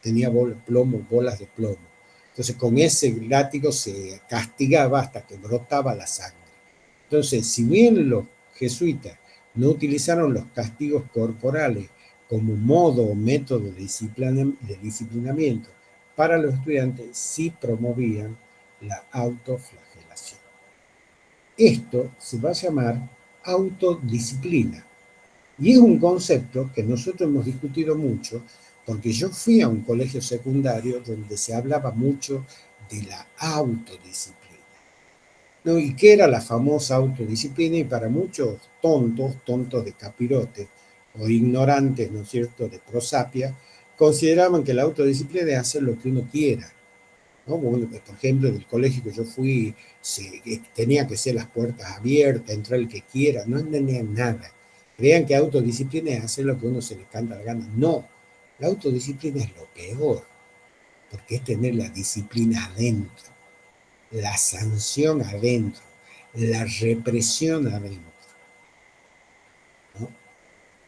tenía bolas de plomo. Entonces con ese látigo se castigaba hasta que brotaba la sangre. Entonces, si bien los jesuitas no utilizaron los castigos corporales como modo o método de disciplinamiento para los estudiantes, sí promovían la autoflagelación. Esto se va a llamar autodisciplina. Y es un concepto que nosotros hemos discutido mucho, porque yo fui a un colegio secundario donde se hablaba mucho de la autodisciplina, ¿no? ¿Y qué era la famosa autodisciplina? Y para muchos tontos de capirote, o ignorantes, ¿no es cierto?, de prosapia, consideraban que la autodisciplina es hacer lo que uno quiera, ¿no? Bueno, por ejemplo, en el colegio que yo fui, tenía que ser las puertas abiertas, entrar el que quiera, no entendían nada. Creían que autodisciplina es hacer lo que uno se le canta la gana. No, la autodisciplina es lo peor, porque es tener la disciplina adentro, la sanción adentro, la represión adentro, ¿no?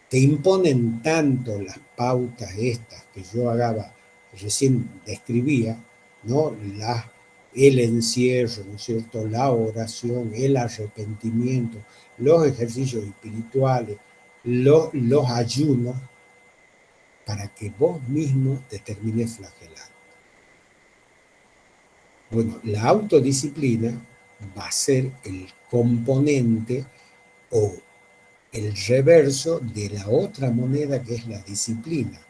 Te imponen tanto las pautas estas que yo recién describía, ¿no? el encierro, ¿no es cierto?, la oración, el arrepentimiento, los ejercicios espirituales, los ayunos, para que vos mismo te termines flagelando. Bueno, la autodisciplina va a ser el componente o el reverso de la otra moneda que es la disciplina.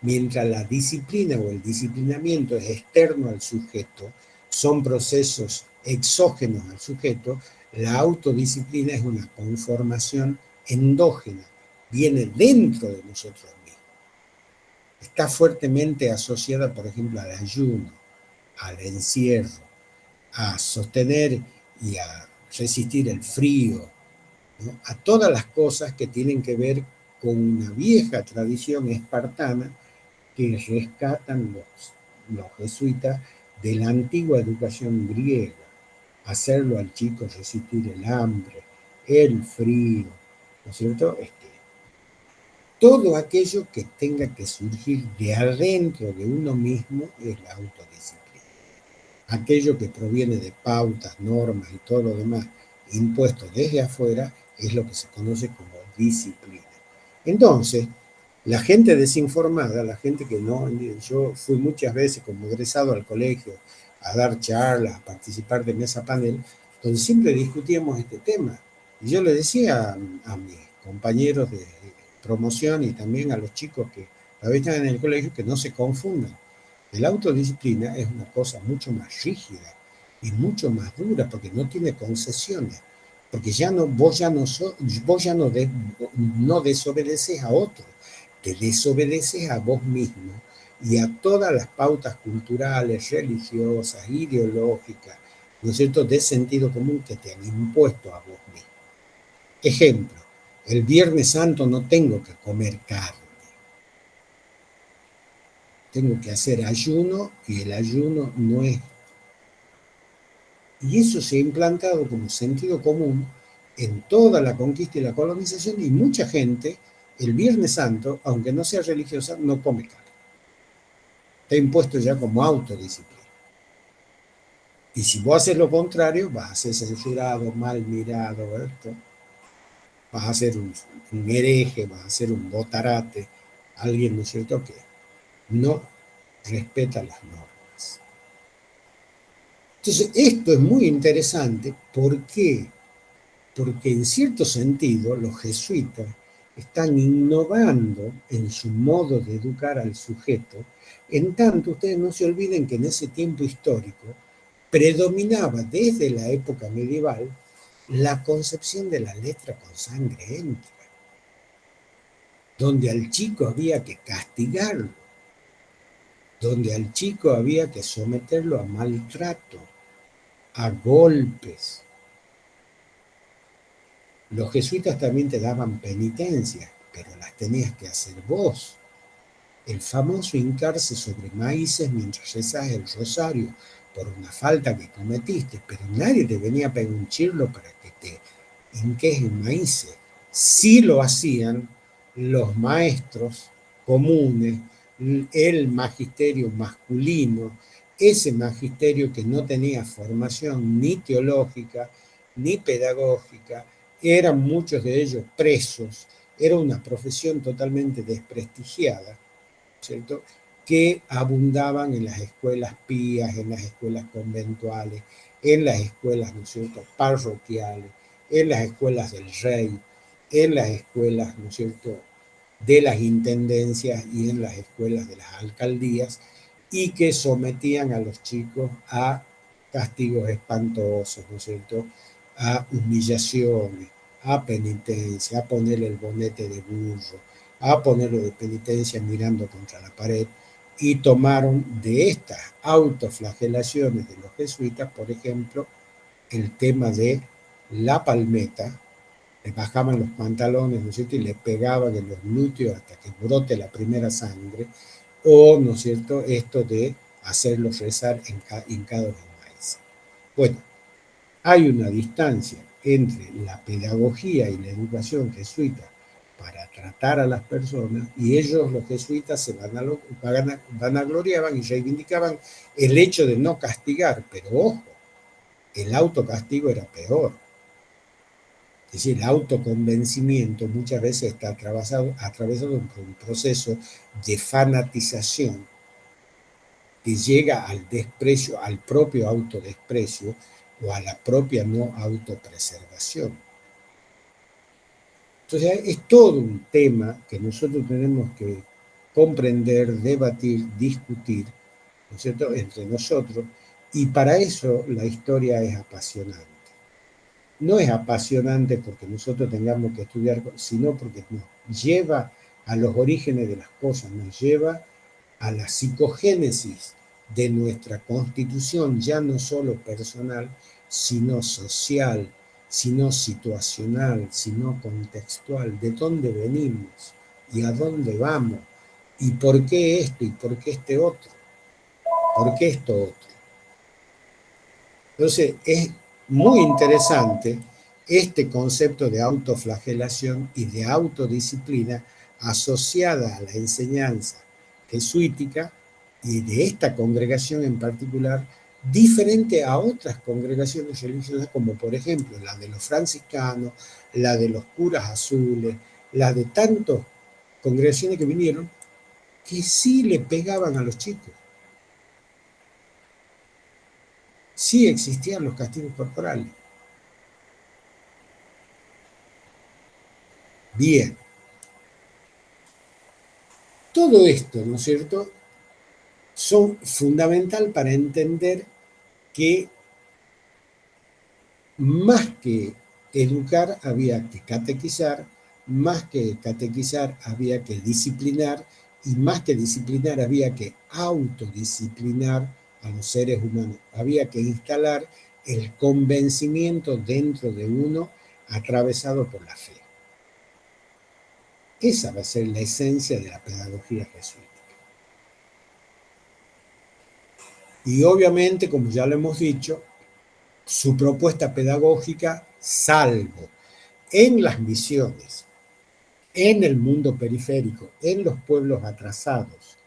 Mientras la disciplina o el disciplinamiento es externo al sujeto, son procesos exógenos al sujeto, la autodisciplina es una conformación endógena, viene dentro de nosotros mismos. Está fuertemente asociada, por ejemplo, al ayuno, al encierro, a sostener y a resistir el frío, ¿no?, a todas las cosas que tienen que ver con una vieja tradición espartana que rescatan los jesuitas de la antigua educación griega, hacerlo al chico resistir el hambre, el frío, ¿no es cierto? Todo aquello que tenga que surgir de adentro de uno mismo es la autodisciplina. Aquello que proviene de pautas, normas y todo lo demás impuesto desde afuera es lo que se conoce como disciplina. Entonces, la gente desinformada, la gente que no, yo fui muchas veces como egresado al colegio a dar charlas, a participar de mesa panel, donde siempre discutíamos este tema. Y yo le decía a mis compañeros de promoción y también a los chicos que están en el colegio que no se confundan. La autodisciplina es una cosa mucho más rígida y mucho más dura porque no tiene concesiones, porque vos ya no desobedeces a otro, te desobedeces a vos mismo y a todas las pautas culturales, religiosas, ideológicas, ¿no es cierto?, de sentido común que te han impuesto a vos mismo. Ejemplo, el Viernes Santo no tengo que comer carne, tengo que hacer ayuno y el ayuno no es. Y eso se ha implantado como sentido común en toda la conquista y la colonización y mucha gente el Viernes Santo, aunque no sea religiosa, no come carne. Está impuesto ya como autodisciplina. Y si vos haces lo contrario, vas a ser censurado, mal mirado, ¿verdad?, vas a ser un hereje, vas a ser un botarate, alguien, ¿no es cierto?, que no respeta las normas. Entonces, esto es muy interesante. ¿Por qué? Porque en cierto sentido los jesuitas están innovando en su modo de educar al sujeto, en tanto ustedes no se olviden que en ese tiempo histórico predominaba desde la época medieval la concepción de la letra con sangre entra, donde al chico había que castigarlo, donde al chico había que someterlo a maltrato, a golpes. Los jesuitas también te daban penitencias, pero las tenías que hacer vos. El famoso hincarse sobre maíces mientras rezas el rosario por una falta que cometiste, pero nadie te venía a pegar un chirlo para que te hinques en maíces. Sí lo hacían los maestros comunes, el magisterio masculino, ese magisterio que no tenía formación ni teológica ni pedagógica, eran muchos de ellos presos, era una profesión totalmente desprestigiada, ¿cierto?, que abundaban en las escuelas pías, en las escuelas conventuales, en las escuelas, ¿no es cierto?, parroquiales, en las escuelas del rey, en las escuelas, ¿no es cierto?, de las intendencias y en las escuelas de las alcaldías, y que sometían a los chicos a castigos espantosos, ¿no es cierto?, a humillaciones, a penitencia, a ponerle el bonete de burro, a ponerlo de penitencia mirando contra la pared, y tomaron de estas autoflagelaciones de los jesuitas, por ejemplo, el tema de la palmeta. Le bajaban los pantalones, ¿no es cierto?, y le pegaban en los glúteos hasta que brote la primera sangre, o, ¿no es cierto?, esto de hacerlos rezar hincados en maíz. Bueno, hay una distancia entre la pedagogía y la educación jesuita para tratar a las personas, y ellos, los jesuitas, vanagloriaban y reivindicaban el hecho de no castigar, pero ojo, el autocastigo era peor. Es decir, el autoconvencimiento muchas veces está atravesado por un proceso de fanatización que llega al desprecio, al propio autodesprecio o a la propia no autopreservación. Entonces es todo un tema que nosotros tenemos que comprender, debatir, discutir, ¿no es cierto?, entre nosotros, y para eso la historia es apasionante. No es apasionante porque nosotros tengamos que estudiar, sino porque nos lleva a los orígenes de las cosas, nos lleva a la psicogénesis de nuestra constitución, ya no solo personal, sino social, sino situacional, sino contextual, de dónde venimos y a dónde vamos, y por qué esto y por qué este otro, por qué esto otro. Entonces, es muy interesante este concepto de autoflagelación y de autodisciplina asociada a la enseñanza jesuítica y de esta congregación en particular, diferente a otras congregaciones religiosas, como por ejemplo la de los franciscanos, la de los curas azules, la de tantas congregaciones que vinieron, que sí le pegaban a los chicos. Sí existían los castigos corporales. Bien. Todo esto, ¿no es cierto?, son fundamental para entender que más que educar había que catequizar, más que catequizar había que disciplinar, y más que disciplinar había que autodisciplinar a los seres humanos. Había que instalar el convencimiento dentro de uno atravesado por la fe. Esa va a ser la esencia de la pedagogía jesuítica. Y obviamente, como ya lo hemos dicho, su propuesta pedagógica, salvo en las misiones, en el mundo periférico, en los pueblos atrasados,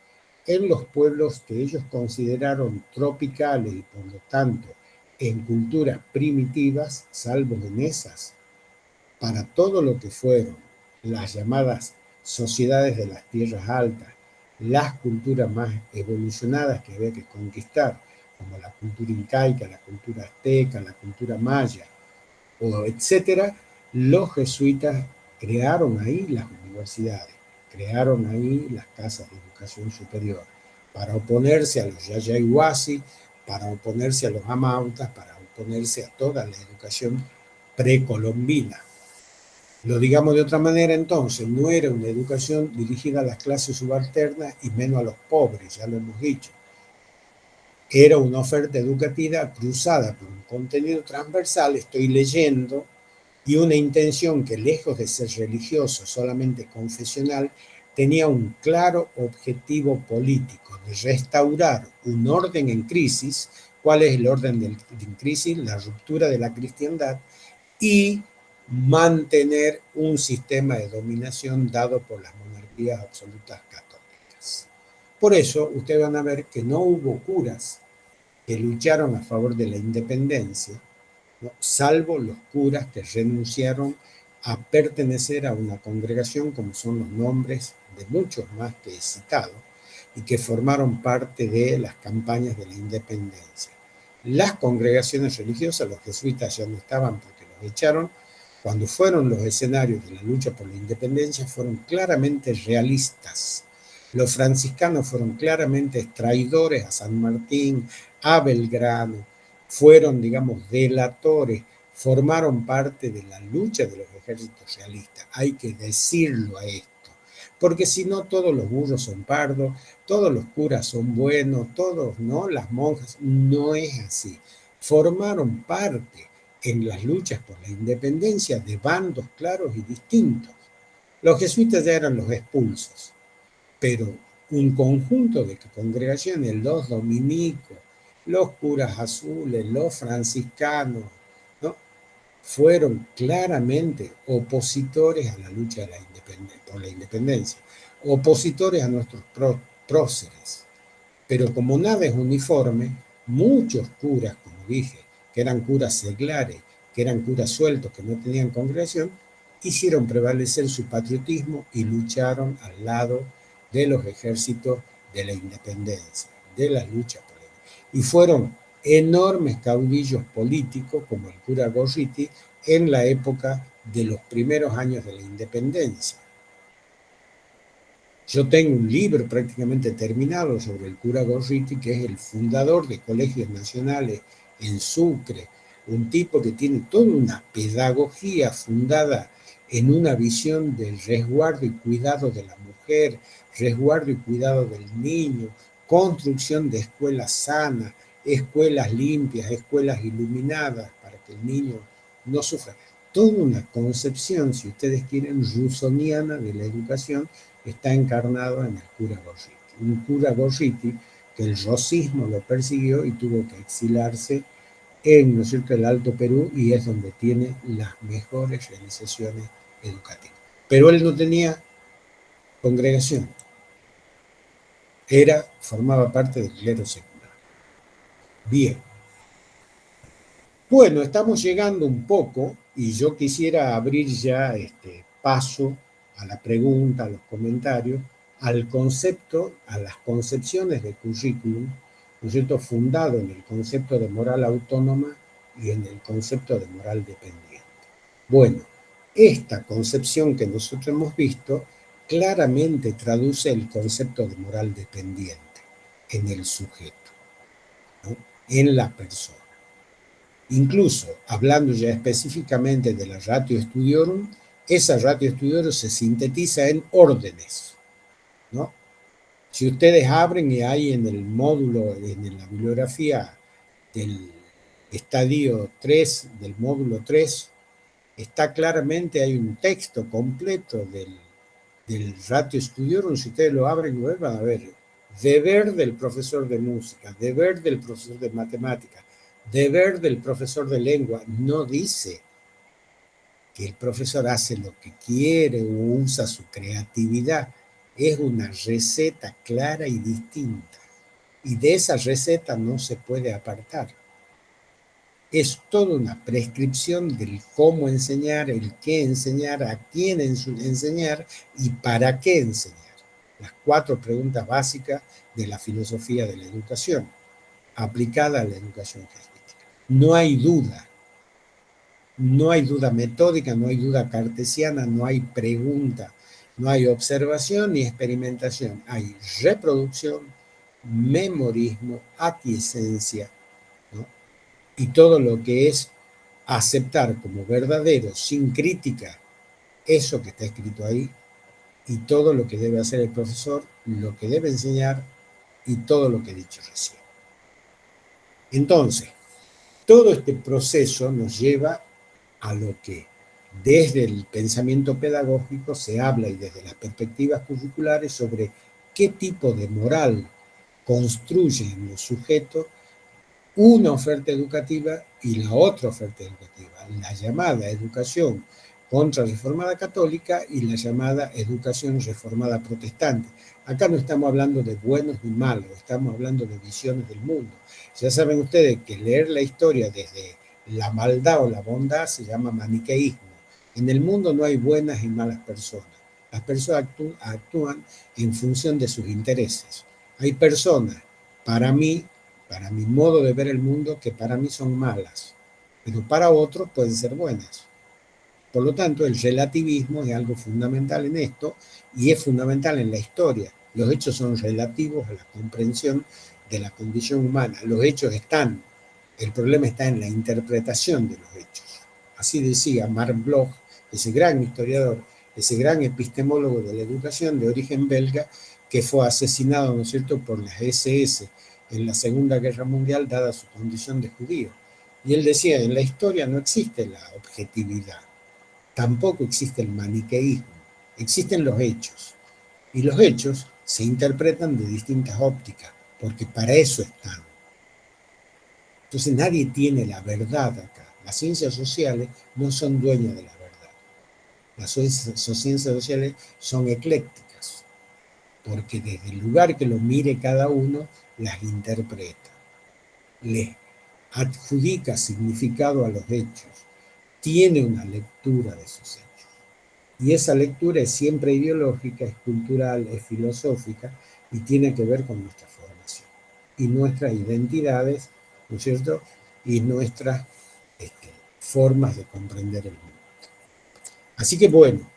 en los pueblos que ellos consideraron tropicales y por lo tanto en culturas primitivas, salvo en esas, para todo lo que fueron las llamadas sociedades de las tierras altas, las culturas más evolucionadas que había que conquistar, como la cultura incaica, la cultura azteca, la cultura maya, o etcétera, los jesuitas crearon ahí las universidades, crearon ahí las casas de educación superior, para oponerse a los yayayhuasi, para oponerse a los amautas, para oponerse a toda la educación precolombina. Lo digamos de otra manera entonces, no era una educación dirigida a las clases subalternas y menos a los pobres, ya lo hemos dicho. Era una oferta educativa cruzada por un contenido transversal, estoy leyendo, y una intención que lejos de ser religioso, solamente confesional, tenía un claro objetivo político de restaurar un orden en crisis. ¿Cuál es el orden en crisis? La ruptura de la cristiandad y mantener un sistema de dominación dado por las monarquías absolutas católicas. Por eso, ustedes van a ver que no hubo curas que lucharon a favor de la independencia, ¿no?, salvo los curas que renunciaron a pertenecer a una congregación, como son los nombres de muchos más que he citado, y que formaron parte de las campañas de la independencia. Las congregaciones religiosas, los jesuitas ya no estaban porque los echaron, cuando fueron los escenarios de la lucha por la independencia, fueron claramente realistas. Los franciscanos fueron claramente traidores a San Martín, a Belgrano, fueron, digamos, delatores, formaron parte de la lucha de los ejércitos realistas. Hay que decirlo a esto, porque si no todos los burros son pardos, todos los curas son buenos, todos, ¿no?, las monjas, no es así. Formaron parte en las luchas por la independencia de bandos claros y distintos. Los jesuitas ya eran los expulsos, pero un conjunto de congregaciones, los dominicos, los curas azules, los franciscanos, ¿no?, fueron claramente opositores a la lucha de por la independencia, opositores a nuestros próceres. Pero como nada es uniforme, muchos curas, como dije, que eran curas seglares, que eran curas sueltos, que no tenían congregación, hicieron prevalecer su patriotismo y lucharon al lado de los ejércitos de la independencia, de la lucha por él. Y fueron enormes caudillos políticos, como el cura Gorriti, en la época de los primeros años de la independencia. Yo tengo un libro prácticamente terminado sobre el cura Gorriti, que es el fundador de colegios nacionales en Sucre, un tipo que tiene toda una pedagogía fundada en una visión del resguardo y cuidado de la mujer, resguardo y cuidado del niño, construcción de escuelas sanas, escuelas limpias, escuelas iluminadas para que el niño no sufra. Toda una concepción, si ustedes quieren, rusoniana de la educación está encarnado en el cura Gorriti. Un cura Gorriti que el rosismo lo persiguió y tuvo que exilarse en, ¿no es cierto?, el Alto Perú, y es donde tiene las mejores realizaciones educativas. Pero él no tenía congregación, formaba parte del clero secular. Bien. Bueno, estamos llegando un poco y yo quisiera abrir ya paso a la pregunta, a los comentarios, al concepto, a las concepciones de currículum, ¿no es cierto?, fundado en el concepto de moral autónoma y en el concepto de moral dependiente. Bueno, esta concepción que nosotros hemos visto claramente traduce el concepto de moral dependiente en el sujeto, ¿no?, en la persona. Incluso, hablando ya específicamente de la ratio studiorum, esa ratio studiorum se sintetiza en órdenes, ¿no? Si ustedes abren y hay en el módulo, en la bibliografía del estadio 3, del módulo 3, está claramente, hay un texto completo del ratio studiorum. Si ustedes lo abren y van a ver deber del profesor de música, deber del profesor de matemáticas, deber del profesor de lengua. No dice que el profesor hace lo que quiere o usa su creatividad. Es una receta clara y distinta. Y de esa receta no se puede apartar. Es toda una prescripción del cómo enseñar, el qué enseñar, a quién enseñar y para qué enseñar. Las 4 preguntas básicas de la filosofía de la educación, aplicada a la educación jesuítica. No hay duda metódica, no hay duda cartesiana, no hay pregunta, no hay observación ni experimentación. Hay reproducción, memorismo, aquiescencia, ¿no?, y todo lo que es aceptar como verdadero, sin crítica, eso que está escrito ahí, y todo lo que debe hacer el profesor, lo que debe enseñar y todo lo que he dicho recién. Entonces, todo este proceso nos lleva a lo que desde el pensamiento pedagógico se habla y desde las perspectivas curriculares sobre qué tipo de moral construye en los sujetos una oferta educativa y la otra oferta educativa, la llamada educación contrarreformada católica y la llamada educación reformada protestante. Acá no estamos hablando de buenos ni malos, estamos hablando de visiones del mundo. Ya saben ustedes que leer la historia desde la maldad o la bondad se llama maniqueísmo. En el mundo no hay buenas y malas personas. Las personas actúan en función de sus intereses. Hay personas, para mi modo de ver el mundo, que para mí son malas, pero para otros pueden ser buenas. Por lo tanto, el relativismo es algo fundamental en esto y es fundamental en la historia. Los hechos son relativos a la comprensión de la condición humana. Los hechos están, el problema está en la interpretación de los hechos. Así decía Marc Bloch, ese gran historiador, ese gran epistemólogo de la educación de origen belga, que fue asesinado, ¿no es cierto?, por las SS en la Segunda Guerra Mundial, dada su condición de judío. Y él decía, en la historia no existe la objetividad, tampoco existe el maniqueísmo, existen los hechos. Y los hechos se interpretan de distintas ópticas, porque para eso están. Entonces nadie tiene la verdad acá. Las ciencias sociales no son dueñas de la verdad. Las ciencias sociales son eclécticas, porque desde el lugar que lo mire cada uno, las interpreta, les adjudica significado a los hechos, tiene una lectura de esos hechos. Y esa lectura es siempre ideológica, es cultural, es filosófica y tiene que ver con nuestra formación y nuestras identidades, ¿no es cierto? Y nuestras formas de comprender el mundo. Así que bueno,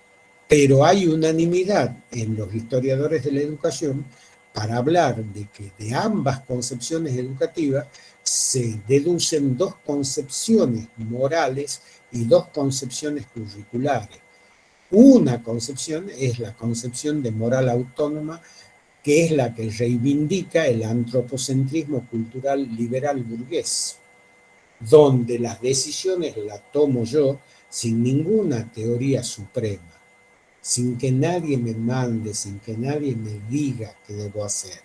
pero hay unanimidad en los historiadores de la educación para hablar de que de ambas concepciones educativas se deducen dos concepciones morales y dos concepciones curriculares. Una concepción es la concepción de moral autónoma, que es la que reivindica el antropocentrismo cultural liberal burgués, donde las decisiones las tomo yo sin ninguna teoría suprema, sin que nadie me mande, sin que nadie me diga qué debo hacer.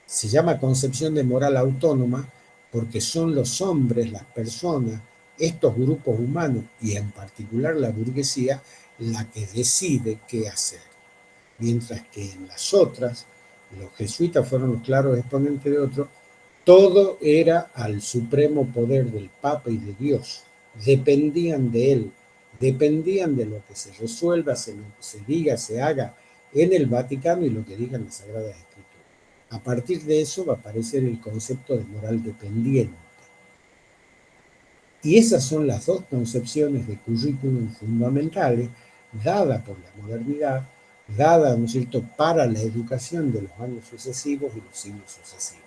Se llama concepción de moral autónoma porque son los hombres, las personas, estos grupos humanos y en particular la burguesía, la que decide qué hacer. Mientras que en las otras, los jesuitas fueron los claros exponentes de otro, todo era al supremo poder del Papa y de Dios. Dependían de él, dependían de lo que se resuelva, se diga, se haga en el Vaticano y lo que digan las Sagradas Escrituras. A partir de eso va a aparecer el concepto de moral dependiente. Y esas son las dos concepciones de currículum fundamentales dadas por la modernidad, dadas, ¿no es cierto?, para la educación de los años sucesivos y los siglos sucesivos.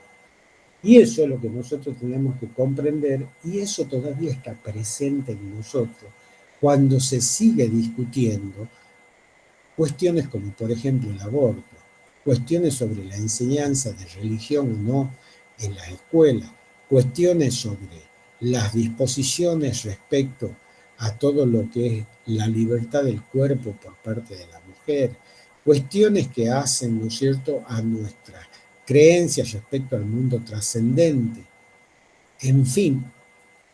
Y eso es lo que nosotros tenemos que comprender y eso todavía está presente en nosotros cuando se sigue discutiendo cuestiones como, por ejemplo, el aborto, cuestiones sobre la enseñanza de religión o no en las escuelas, cuestiones sobre las disposiciones respecto a todo lo que es la libertad del cuerpo por parte de la mujer, cuestiones que hacen, ¿no es cierto?, a nuestras creencias respecto al mundo trascendente. En fin,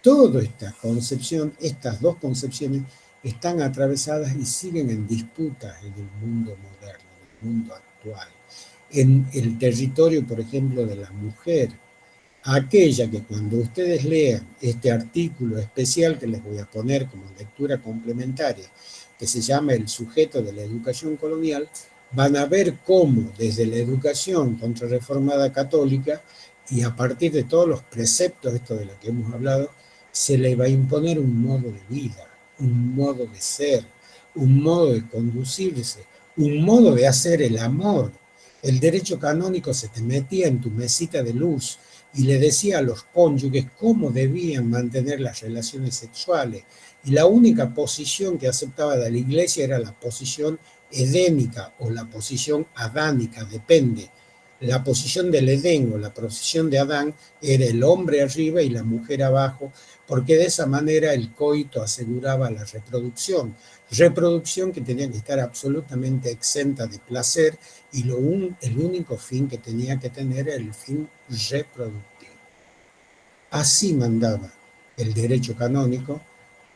toda esta concepción, estas dos concepciones, están atravesadas y siguen en disputa en el mundo moderno, en el mundo actual. En el territorio, por ejemplo, de la mujer, aquella que cuando ustedes lean este artículo especial que les voy a poner como lectura complementaria, que se llama El sujeto de la educación colonial, van a ver cómo desde la educación contrarreformada católica y a partir de todos los preceptos, esto de lo que hemos hablado, se le va a imponer un modo de vida, un modo de ser, un modo de conducirse, un modo de hacer el amor. El derecho canónico se te metía en tu mesita de luz y le decía a los cónyuges cómo debían mantener las relaciones sexuales. Y la única posición que aceptaba de la iglesia era la posición edénica o la posición adánica, depende. La posición del Edén o la posición de Adán era el hombre arriba y la mujer abajo, porque de esa manera el coito aseguraba la reproducción que tenía que estar absolutamente exenta de placer y el único fin que tenía que tener era el fin reproductivo. Así mandaba el derecho canónico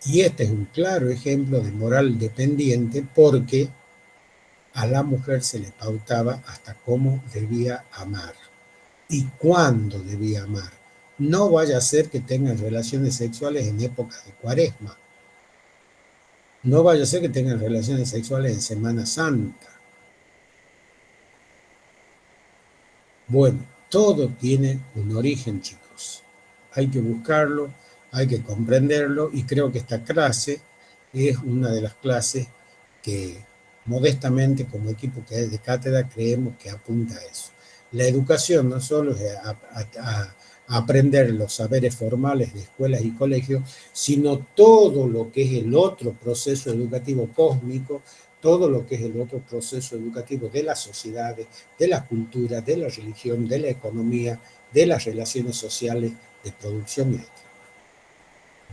y este es un claro ejemplo de moral dependiente porque a la mujer se le pautaba hasta cómo debía amar y cuándo debía amar. No vaya a ser que tengan relaciones sexuales en época de Cuaresma. No vaya a ser que tengan relaciones sexuales en Semana Santa. Bueno, todo tiene un origen, chicos. Hay que buscarlo, hay que comprenderlo y creo que esta clase es una de las clases que modestamente como equipo que es de cátedra creemos que apunta a eso. La educación no solo es a aprender los saberes formales de escuelas y colegios, sino todo lo que es el otro proceso educativo cósmico, todo lo que es el otro proceso educativo de las sociedades, de la cultura, de la religión, de la economía, de las relaciones sociales, de producción y de trabajo.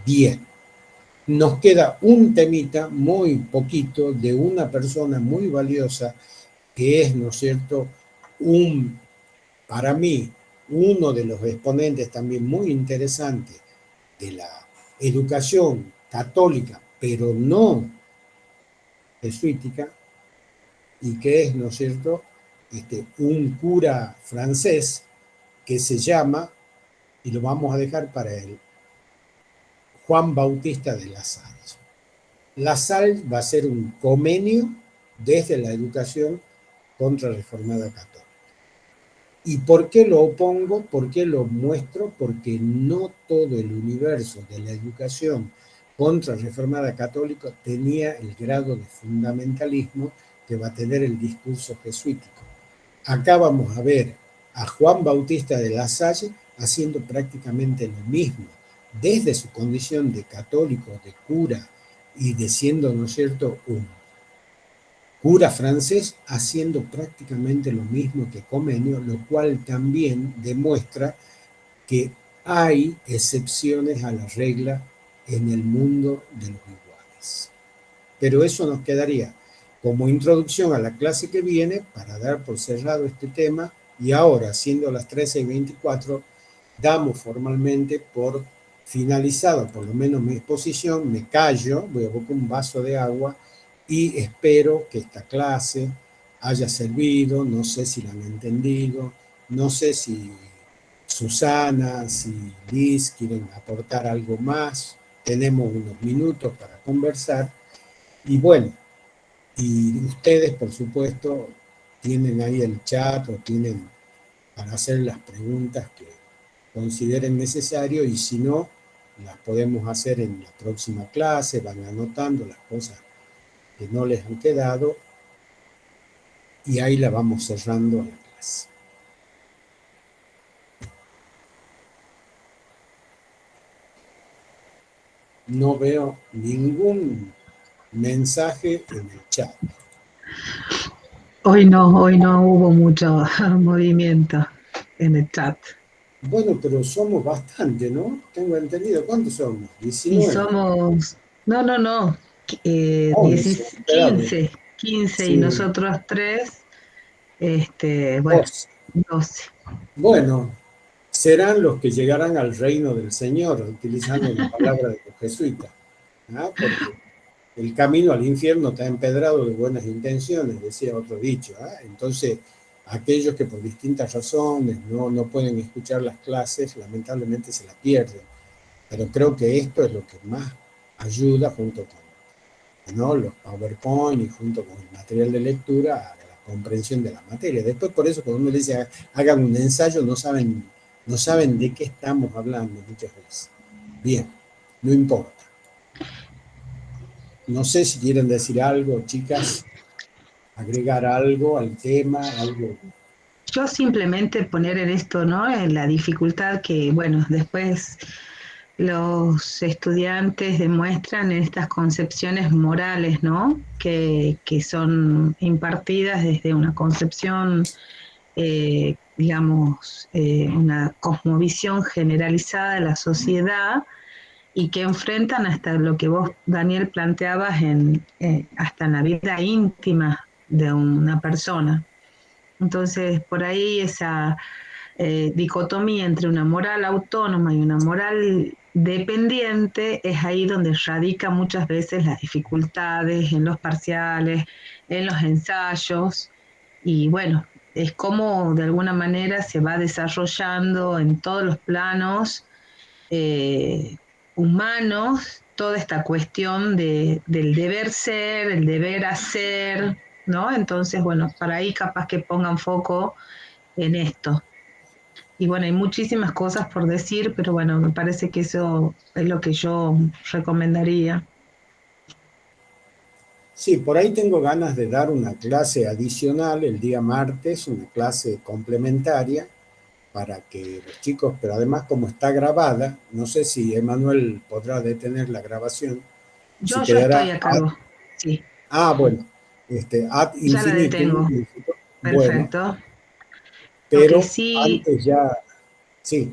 Bien, nos queda un temita muy poquito de una persona muy valiosa que es, ¿no es cierto?, para mí, uno de los exponentes también muy interesantes de la educación católica, pero no jesuítica, y que es, ¿no es cierto?, un cura francés que se llama, y lo vamos a dejar para él, Juan Bautista de La Salle. La Salle va a ser un comenio desde la educación contrarreformada católica. ¿Y por qué lo opongo? ¿Por qué lo muestro? Porque no todo el universo de la educación contrarreformada católica tenía el grado de fundamentalismo que va a tener el discurso jesuítico. Acá vamos a ver a Juan Bautista de La Salle haciendo prácticamente lo mismo, desde su condición de católico, de cura, y de siendo, ¿no es cierto?, un cura francés, haciendo prácticamente lo mismo que Comenio, lo cual también demuestra que hay excepciones a la regla en el mundo de los iguales. Pero eso nos quedaría como introducción a la clase que viene para dar por cerrado este tema, y ahora, siendo las 13:24, damos formalmente por finalizado por lo menos mi exposición, me callo, voy a buscar un vaso de agua y espero que esta clase haya servido, no sé si la han entendido, no sé si Susana, si Liz quieren aportar algo más, tenemos unos minutos para conversar, y bueno, y ustedes por supuesto tienen ahí el chat o tienen para hacer las preguntas que consideren necesario, y si no, las podemos hacer en la próxima clase, van anotando las cosas que no les han quedado, y ahí la vamos cerrando la clase. No veo ningún mensaje en el chat. Hoy no hubo mucho movimiento en el chat. Bueno, pero somos bastante, ¿no? Tengo entendido. ¿Cuántos somos? Y 19. somos, no, 11, espérame. 15 y Sí, nosotros tres, bueno, 12. 12. Bueno, serán los que llegarán al reino del Señor, utilizando la palabra de los jesuitas, ¿ah? Porque el camino al infierno está empedrado de buenas intenciones, decía otro dicho, ¿ah? Entonces, aquellos que por distintas razones no pueden escuchar las clases, lamentablemente se las pierden. Pero creo que esto es lo que más ayuda, junto con, ¿no?, los PowerPoint y junto con el material de lectura, a la comprensión de la materia. Después, por eso, cuando uno le dice hagan un ensayo, no saben de qué estamos hablando muchas veces. Bien, no importa. No sé si quieren decir algo, chicas, agregar algo al tema, algo. Yo simplemente poner en esto, ¿no? En la dificultad que, bueno, después los estudiantes demuestran en estas concepciones morales, ¿no? Que son impartidas desde una concepción, digamos, una cosmovisión generalizada de la sociedad, y que enfrentan hasta lo que vos, Daniel, planteabas hasta en la vida íntima de una persona. Entonces, por ahí esa dicotomía entre una moral autónoma y una moral dependiente es ahí donde radica muchas veces las dificultades en los parciales, en los ensayos, y bueno, es como de alguna manera se va desarrollando en todos los planos eh, humanos toda esta cuestión del deber ser, el deber hacer, ¿no? Entonces, bueno, para ahí capaz que pongan foco en esto. Y bueno, hay muchísimas cosas por decir, pero bueno, me parece que eso es lo que yo recomendaría. Sí, por ahí tengo ganas de dar una clase adicional el día martes, una clase complementaria para que los chicos, pero además como está grabada, no sé si Emanuel podrá detener la grabación, si Yo estoy quedará a cargo, sí, bueno, ad ya la infinitum, detengo. bueno, Perfecto. Lo que pero sí antes ya, sí.